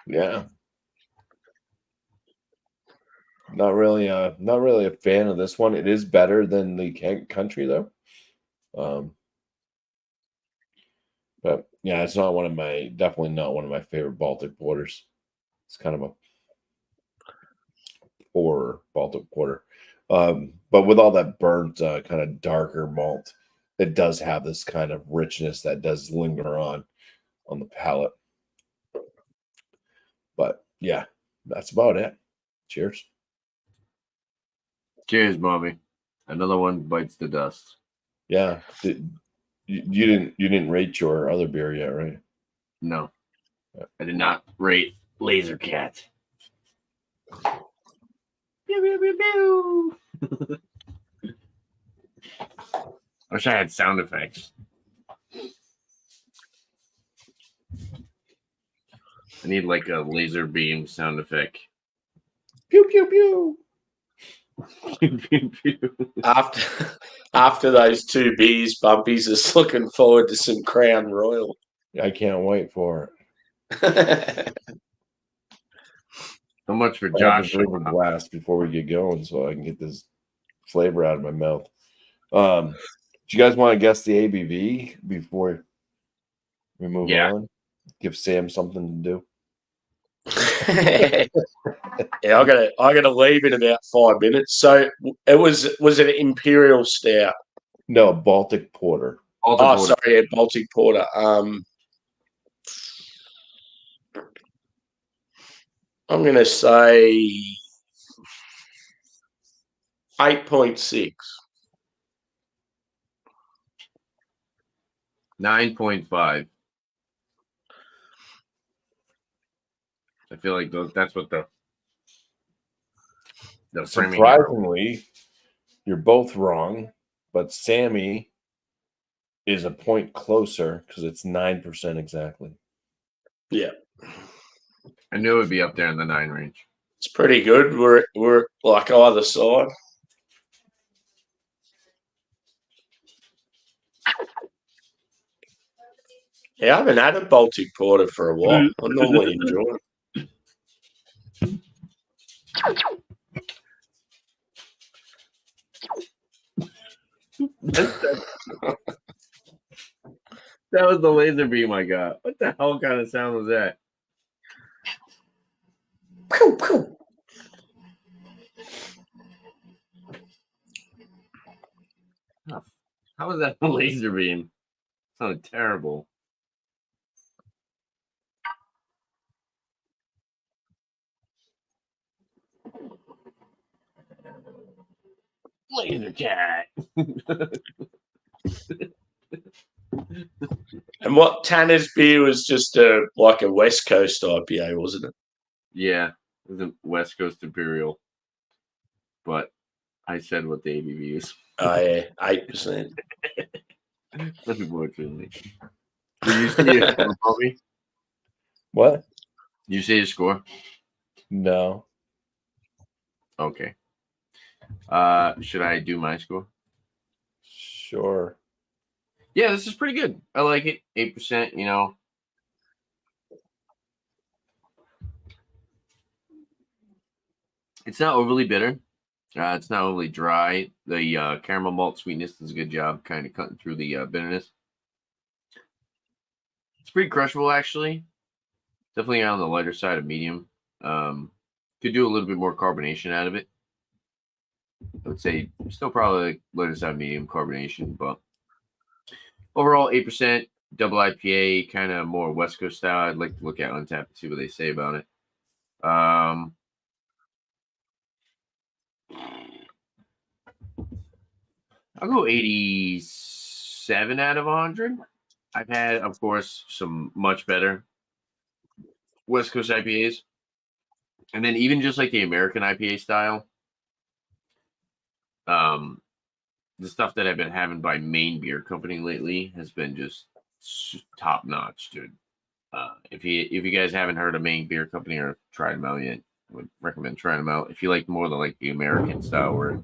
Yeah. Not really a fan of this one. It is better than the Kank country though. But yeah, it's not definitely not one of my favorite Baltic porters. It's kind of a poor Baltic porter. But with all that burnt, kind of darker malt, it does have this kind of richness that does linger on the palate. But yeah, that's about it. Cheers. Cheers, Bobby. Another one bites the dust. Yeah. You didn't rate your other beer yet, right? No, I did not rate Laser Cat. Pew, pew, pew, pew. I wish I had sound effects. I need like a laser beam sound effect. Pew pew pew. Pew, pew, pew. After those two beers, Bumpy's is looking forward to some Crown Royal. I can't wait for it. So much for I have Josh. to drink a glass before we get going so I can get this flavor out of my mouth. Do you guys want to guess the ABV before we move on? Give Sam something to do. Yeah, I gotta leave in about 5 minutes. So it was it an Imperial Stout? No, Baltic Porter. Sorry, yeah, Baltic Porter. I'm gonna say 8.6. 9.5. I feel like that's what the framing. Surprisingly, you're both wrong, but Sammy is a point closer because it's 9% exactly. Yeah, I knew it would be up there in the 9 range. it's pretty good. We're like either side. Yeah, I haven't had a Baltic Porter for a while. I normally enjoy it. That was the laser beam I got. What the hell kind of sound was that? Pew, pew. How was that a laser beam? Sounded terrible. Laser Cat. And what Tanner's beer was just like a West Coast IPA, wasn't it? Yeah, it was a West Coast Imperial. But I said what the ABV is. Oh yeah, 8%. Unfortunately. Did you see your score, Bobby? What? You say your score? No. Okay. Should I do my score? Sure. Yeah, this is pretty good. I like it. 8%, you know. It's not overly bitter. It's not overly dry. The caramel malt sweetness does a good job kind of cutting through the bitterness. It's pretty crushable, actually. Definitely on the lighter side of medium. Could do a little bit more carbonation out of it. I would say still probably lighter side of medium carbonation, but overall 8%, double IPA, kind of more West Coast style. I'd like to look at Untappd and see what they say about it. I'll go 87 out of 100. I've had, of course, some much better West Coast IPAs. And then even just like the American IPA style, the stuff that I've been having by Maine Beer Company lately has been just top notch, dude. If you guys haven't heard of Maine Beer Company or tried them out yet, I would recommend trying them out. If you like more the American style, where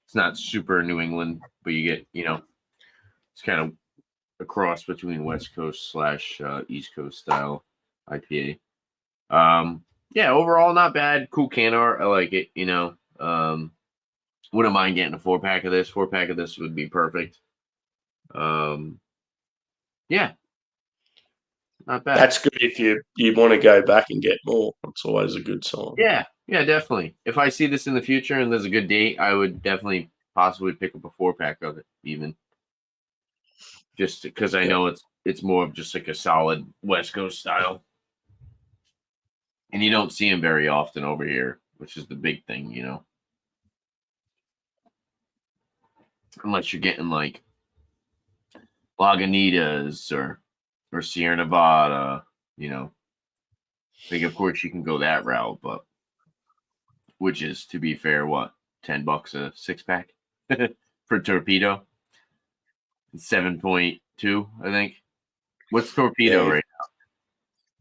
it's not super New England, but you get it's kind of a cross between West Coast / East Coast style IPA. Yeah, overall not bad. Cool can art. I like it. Wouldn't mind getting a 4-pack of this. 4-pack of this would be perfect. Yeah. Not bad. That's good if you want to go back and get more. It's always a good sign. Yeah, definitely. If I see this in the future and there's a good date, I would definitely possibly pick up a 4-pack of it, even just because I know it's more of just like a solid West Coast style, and you don't see them very often over here, which is the big thing, unless you're getting like Lagunitas or Sierra Nevada, Like, of course, you can go that route, but which is, to be fair, what, $10 a 6-pack for Torpedo? 7.2, I think. What's Torpedo right now?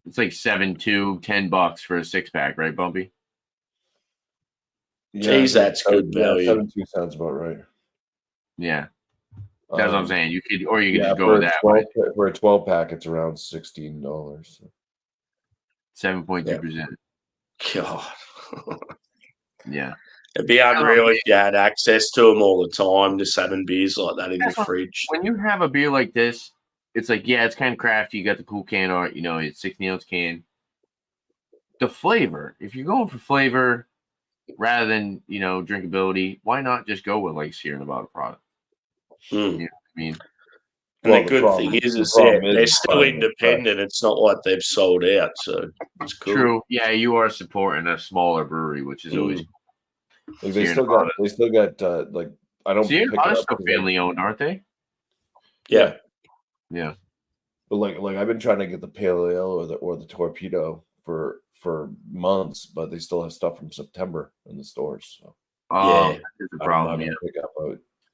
It's like 7.2, $10 for a 6-pack, right, Bumpy? Jeez, that's good value. 7.2 sounds about right. Yeah, that's what I'm saying. You could just go for with that way. For a 12-pack, it's around $16. 7.2%. God. Yeah. It'd be unreal if you had access to them all the time, just having beers like that in the fridge. When you have a beer like this, it's like, yeah, it's kind of crafty. You got the cool can art, it's 16-ounce can. The flavor, if you're going for flavor rather than, drinkability, why not just go with like Sierra Nevada product? You know what I mean? And the good thing is they're still independent. It's not like they've sold out, so it's cool. True. Yeah, you are supporting a smaller brewery, which is always cool. Like they still got like I don't Sierra pick Nevada's it up. still family owned, aren't they? Yeah. Yeah. But like I've been trying to get the pale ale or the torpedo for months, but they still have stuff from September in the stores. So that's the problem.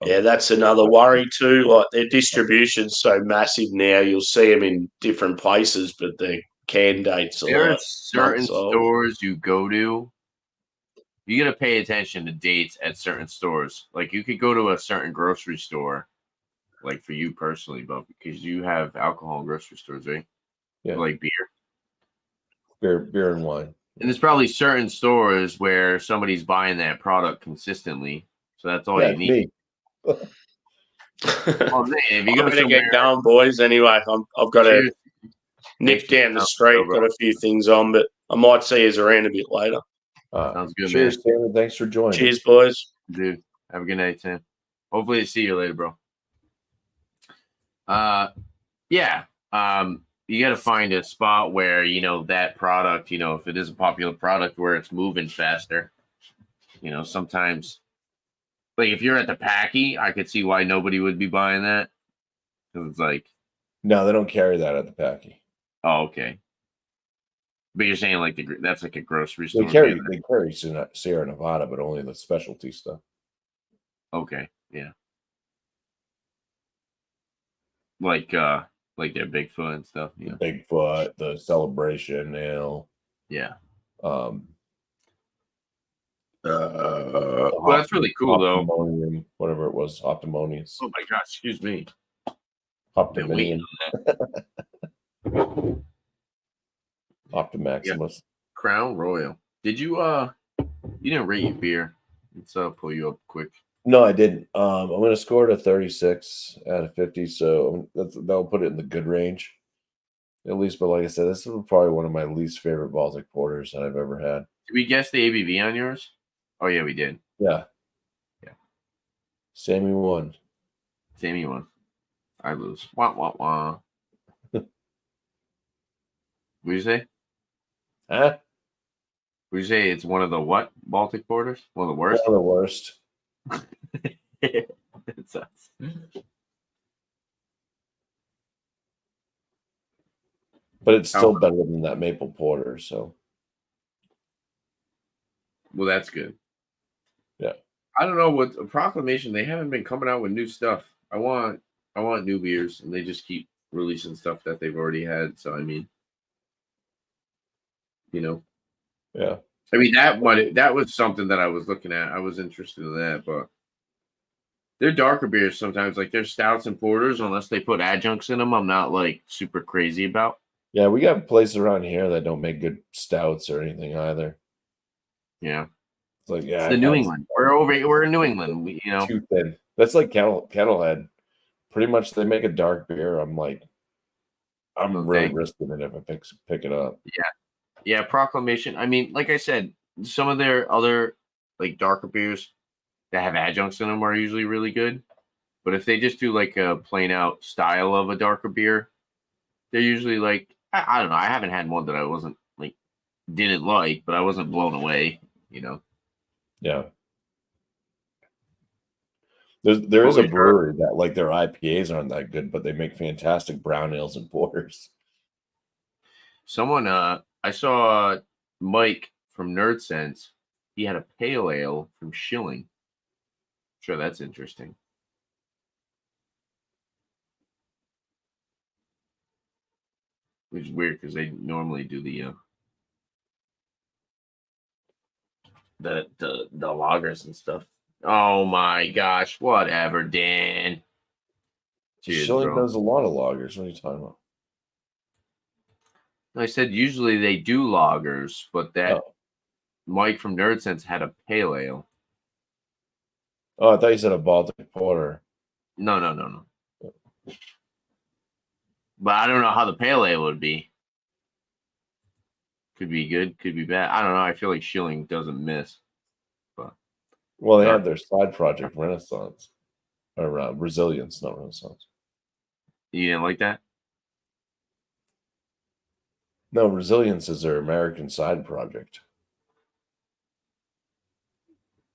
Yeah, that's another worry too. Like their distribution's so massive now, you'll see them in different places, but their can dates are there like are certain stores you go to. You got to pay attention to dates at certain stores. Like you could go to a certain grocery store, like for you personally, but because you have alcohol in grocery stores, right? Yeah, like beer and wine. And there's probably certain stores where somebody's buying that product consistently, so that's all you need. Me. Oh, man, if you go somewhere, get going, boys. Anyway, I've got to nip down the street. Got a few things on, but I might see you around a bit later. Sounds good, cheers, man. Sam. Thanks for joining. Cheers, boys. Dude, have a good night, Sam. Hopefully, see you later, bro. Yeah. You got to find a spot where that product. If it is a popular product, where it's moving faster. Sometimes, like if you're at the Packy, I could see why nobody would be buying that. Because it's like, no, they don't carry that at the Packy. Oh, okay. But you're saying like that's like a grocery store. They carry Sierra Nevada, but only the specialty stuff. Okay, yeah. Like their Bigfoot and stuff. Yeah. Bigfoot, the Celebration Ale. Yeah. Well, that's really cool though. Whatever it was, Optimonius. Oh my gosh, excuse me. Optiminium. Optimaximus. Yeah. Crown Royal. Did you you didn't rate your beer? Let's pull you up quick. No, I didn't. I'm gonna score it a 36 out of 50, so that'll put it in the good range. At least, but like I said, this is probably one of my least favorite Baltic porters that I've ever had. Did we guess the ABV on yours? Oh yeah, we did. Yeah. Sammy won. I lose. Wah wah wah. What do you say? Huh? Would you say it's one of the what Baltic porters? One of the worst? One of the worst. It sucks. But it's still better than that maple porter, so. Well, that's good. Yeah. I don't know what a proclamation. They haven't been coming out with new stuff. I want new beers, and they just keep releasing stuff that they've already had. So I mean, Yeah. I mean that was something that I was looking at. I was interested in that, but they're darker beers sometimes, like they're stouts and porters, unless they put adjuncts in them. I'm not like super crazy about. Yeah, we got places around here that don't make good stouts or anything either. Yeah. It's like it's the New England. We're in New England. Too thin. That's like Kettlehead. Pretty much, they make a dark beer. I'm like, I'm So really thank- risking it if I pick it up. Yeah, Proclamation. I mean, like I said, some of their other like darker beers that have adjuncts in them are usually really good. But if they just do like a plain out style of a darker beer, they're usually like I don't know. I haven't had one that I wasn't like didn't like, but I wasn't blown away. You know. Yeah. There is What a was your- brewery that like their IPAs aren't that good, but they make fantastic brown ales and porters. Someone I saw Mike from Nerd Sense. He had a pale ale from Schilling. Sure, that's interesting. Which is weird because they normally do the lagers and stuff. Oh my gosh, whatever, Dan. Cheers, Shilling bro. does a lot of lagers. What are you talking about? I said usually they do lagers, but that Oh. Mike from Nerd Sense had a pale ale. Oh, I thought you said a Baltic porter. No. But I don't know how the pale ale would be. Could be good, could be bad. I don't know. I feel like Schilling doesn't miss. But Well, they Dark. have their side project Renaissance or Resilience, not Renaissance. You didn't like that? No, Resilience is their American side project.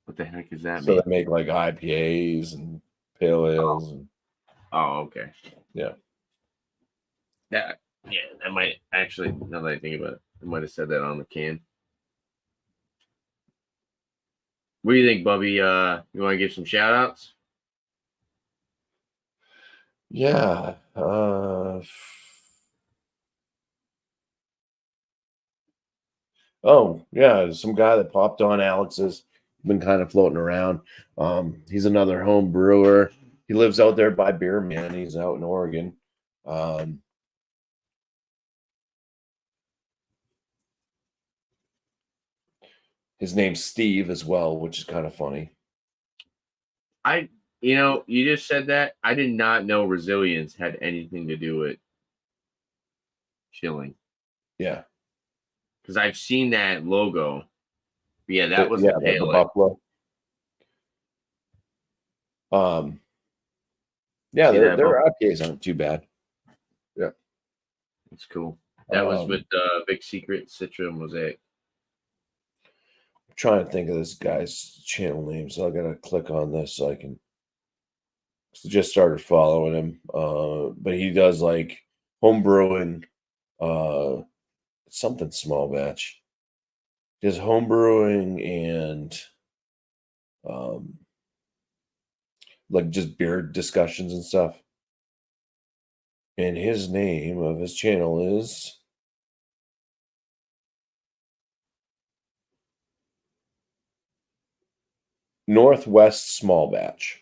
What the heck is that So mean? they make like IPAs and pale ales and Oh, okay. yeah. That might actually, now that I think about it, I might have said that on the can. What do you think, Bubby? You want to give some shout outs? Yeah. Oh, yeah, some guy that popped on Alex's been kind of floating around. He's another home brewer. He lives out there by Beer Man. He's out in Oregon. His name's Steve as well, which is kind of funny. You just said that. I did not know Resilience had anything to do with Schilling. Yeah. Because I've seen that logo. But yeah, that was the the pale ale. Buffalo. Yeah, See that, their IPAs aren't too bad. Yeah. It's cool. That was with Big Secret Citra Mosaic. I'm trying to think of this guy's channel name, so I gotta click on this so I can just started following him. But he does like home brewing, something small batch. He does home brewing and like just beer discussions and stuff. And his name of his channel is Northwest Small Batch.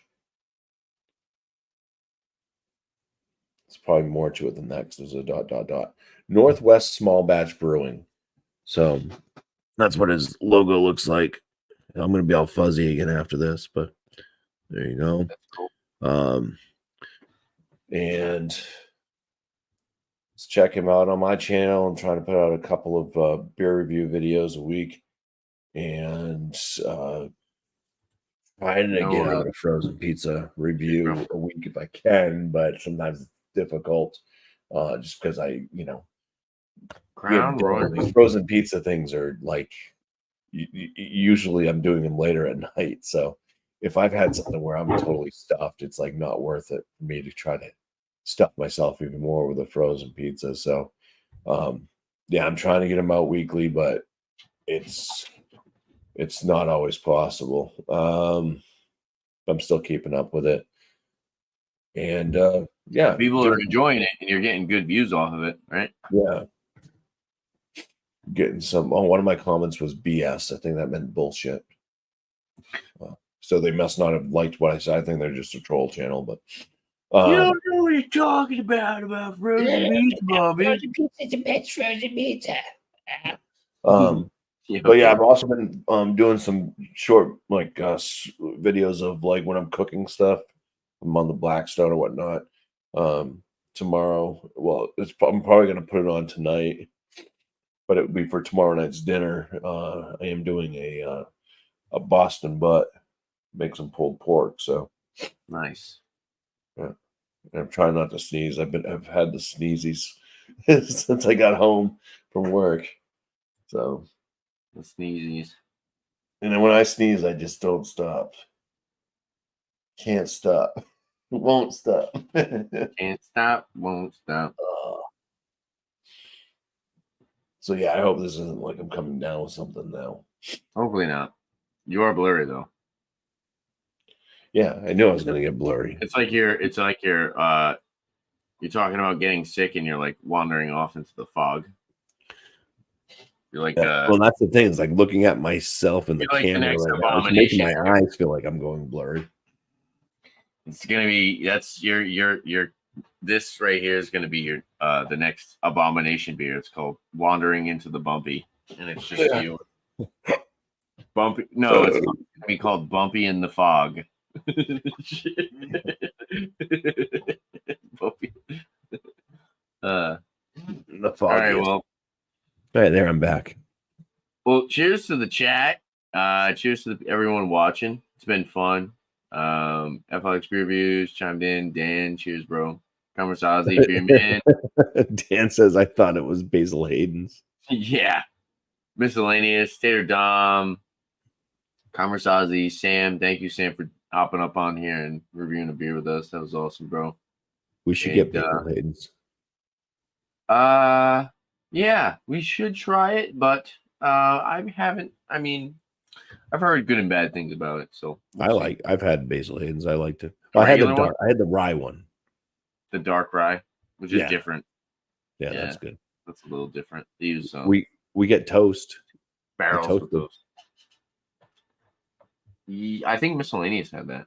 It's probably more to it than that because there's a ... Northwest Small Batch Brewing. So that's what his logo looks like. I'm going to be all fuzzy again after this, but there you go. That's cool. And let's check him out on my channel. I'm trying to put out a couple of beer review videos a week. And trying to get out a frozen pizza review a week if I can, but sometimes it's difficult just because Crown Royal. these frozen pizza things are like usually I'm doing them later at night. So if I've had something where I'm totally stuffed, it's like not worth it for me to try to stuff myself even more with a frozen pizza. So yeah, I'm trying to get them out weekly, but it's not always possible. I'm still keeping up with it. And yeah, People are enjoying it and you're getting good views off of it, right? Yeah. Getting some. Oh, one of my comments was BS. I think that meant bullshit. So they must not have liked what I said. I think they're just a troll channel, but you don't know what you're talking about frozen pizza, Bobby. Frozen pizza's the best frozen pizza. But yeah, I've also been doing some short like videos of like when I'm cooking stuff. I'm on the Blackstone or whatnot. tomorrow. Well, I'm probably going to put it on tonight, but it would be for tomorrow night's dinner. I am doing a Boston butt, make some pulled pork. So Nice. yeah, and I'm trying not to sneeze. I've had the sneezies since I got home from work. So The sneezies. and then when I sneeze, I just don't stop. Can't stop. Won't stop. Can't stop, won't stop. So yeah, I hope this isn't like I'm coming down with something now. Hopefully not. You are blurry though. Yeah, I knew I was gonna get blurry. It's like you're talking about getting sick and you're like wandering off into the fog. You're like Well, that's the thing. It's like looking at myself in the you're like the camera next right now. It's making my abomination. eyes feel like I'm going blurry. It's gonna be that's your this right here is gonna be your the next abomination beer. It's called Wandering into the Bumpy, and it's just you. Bumpy. No, it's gonna be called Bumpy in the Fog. Bumpy. The fog. All right. All Well, right, there I'm back. Well, cheers to the chat. Cheers to everyone watching. It's been fun. FLX chimed in. Dan, cheers, bro. Conversazi, for your man. Dan says I thought it was Basil Hayden's. Yeah. Miscellaneous, Tater Dom, Conversazi, Sam. Thank you, Sam, for hopping up on here and reviewing a beer with us. That was awesome, bro. We should get Basil Hayden's. Yeah, we should try it, but I haven't. I mean, I've heard good and bad things about it. So I've had Basil Hayden's. I liked it. I had the rye one. The dark rye, which is different. Yeah, that's good. That's a little different. They use we get toast. Barrels with those. I think Miscellaneous had that.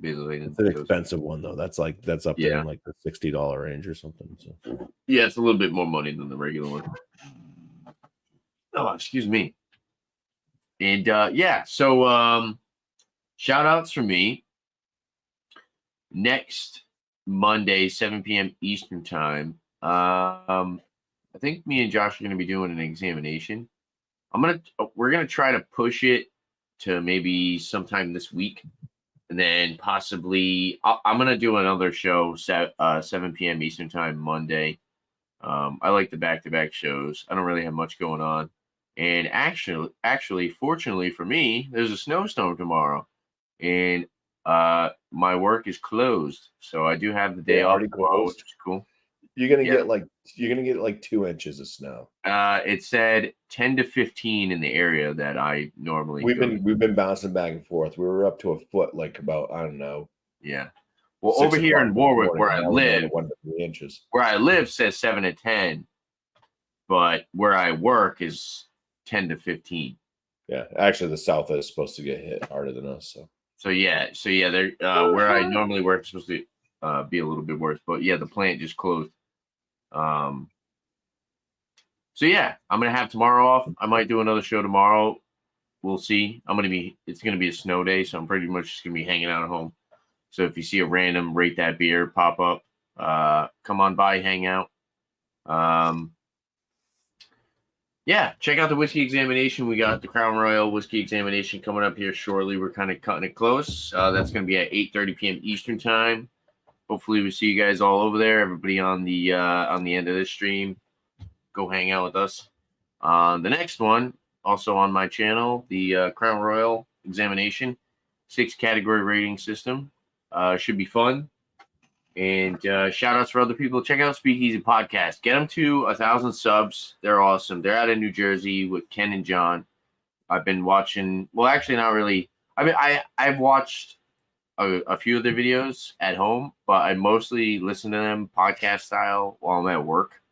It's an expensive one though. That's up there in like the $60 range or something. So yeah, it's a little bit more money than the regular one. Oh, excuse me. And so shout outs for me. Next Monday, 7 p.m. Eastern time. I think me and Josh are gonna be doing an examination. We're gonna try to push it to maybe sometime this week. And then possibly I'm going to do another show 7 p.m. Eastern time Monday. I like the back-to-back shows. I don't really have much going on. And actually, fortunately for me, there's a snowstorm tomorrow. And my work is closed. So I do have the day off tomorrow, which is cool. You're gonna get like 2 inches of snow. It said 10 to 15 in the area that I normally. We've been bouncing back and forth. We were up to a foot, like about I don't know. Yeah. Well, over here in Warwick, where I live, 1 to 3 inches. Where I live says 7 to 10, but where I work is 10 to 15. Yeah, actually, the south is supposed to get hit harder than us. So yeah, they're where I normally work is supposed to be a little bit worse, but yeah, the plant just closed. So yeah, I'm gonna have tomorrow off. I might do another show tomorrow. We'll see. It's gonna be a snow day, so I'm pretty much just gonna be hanging out at home. So if you see a random Rate That Beer pop up, come on by, hang out. Yeah, check out the whiskey examination. We got the Crown Royal whiskey examination coming up here shortly. We're kind of cutting it close. That's gonna be at 8:30 p.m. Eastern time. Hopefully we see you guys all over there. Everybody on the end of this stream, go hang out with us. The next one, also on my channel, the Crown Royal examination, 6 category rating system. Should be fun. And shout outs for other people. Check out Speakeasy Podcast. Get them to 1,000 subs. They're awesome. They're out of New Jersey with Ken and John. I've been watching. Well, actually, not really. I mean, I've watched a few of their videos at home, but I mostly listen to them podcast style while I'm at work,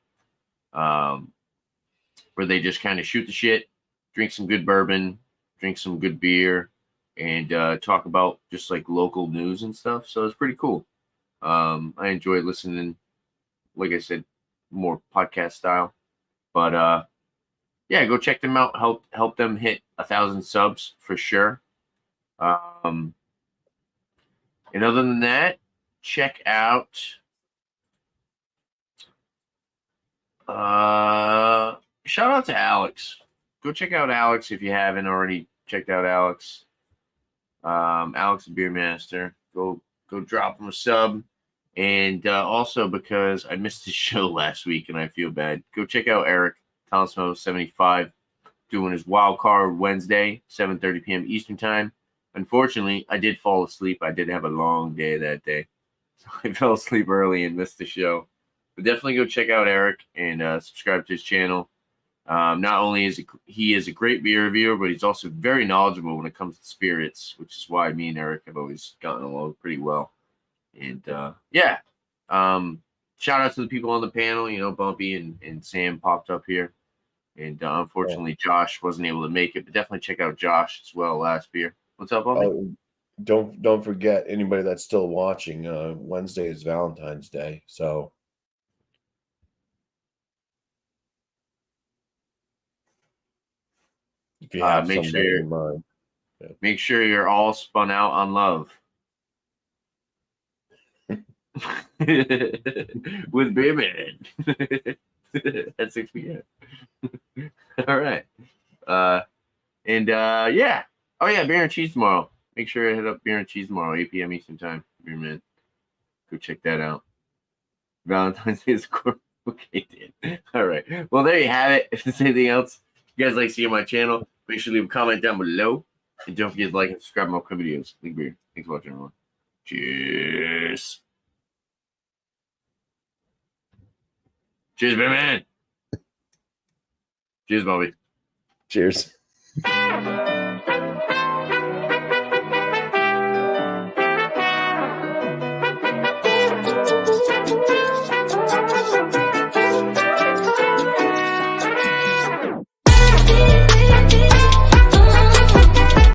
where they just kind of shoot the shit, drink some good bourbon, drink some good beer, and talk about just like local news and stuff. So it's pretty cool. I enjoy listening, like I said, more podcast style. But yeah, go check them out. Help them hit 1,000 subs for sure. And other than that, check out Shout out to Alex. Go check out Alex if you haven't already checked out Alex. Alex the Beer Master. Go drop him a sub. And also because I missed his show last week and I feel bad, go check out Eric Thomasmo 75 doing his wild card Wednesday, 7:30 p.m. Eastern time. Unfortunately, I did fall asleep. I did have a long day that day. So I fell asleep early and missed the show. But definitely go check out Eric and subscribe to his channel. Not only is he is a great beer reviewer, but he's also very knowledgeable when it comes to spirits, which is why me and Eric have always gotten along pretty well. And shout out to the people on the panel. You know, Bumpy and Sam popped up here. And unfortunately, Josh wasn't able to make it, but definitely check out Josh as well last beer. What's up, Bumpy? Don't forget, anybody that's still watching, Wednesday is Valentine's Day, so if you have make somebody sure in mind. Make sure you're all spun out on love. With Beer Man at 6 p.m. All right. Yeah. Oh, yeah, beer and cheese tomorrow. Make sure you hit up beer and cheese tomorrow, 8 p.m. Eastern time. Beer Man. Go check that out. Valentine's Day is okay, Dan. All right. Well, there you have it. If there's anything else you guys like seeing my channel, make sure to leave a comment down below. And don't forget to like and subscribe to my upcoming videos. Thank you. Thanks for watching, everyone. Cheers. Cheers, Beer Man. Cheers, Bobby. Cheers.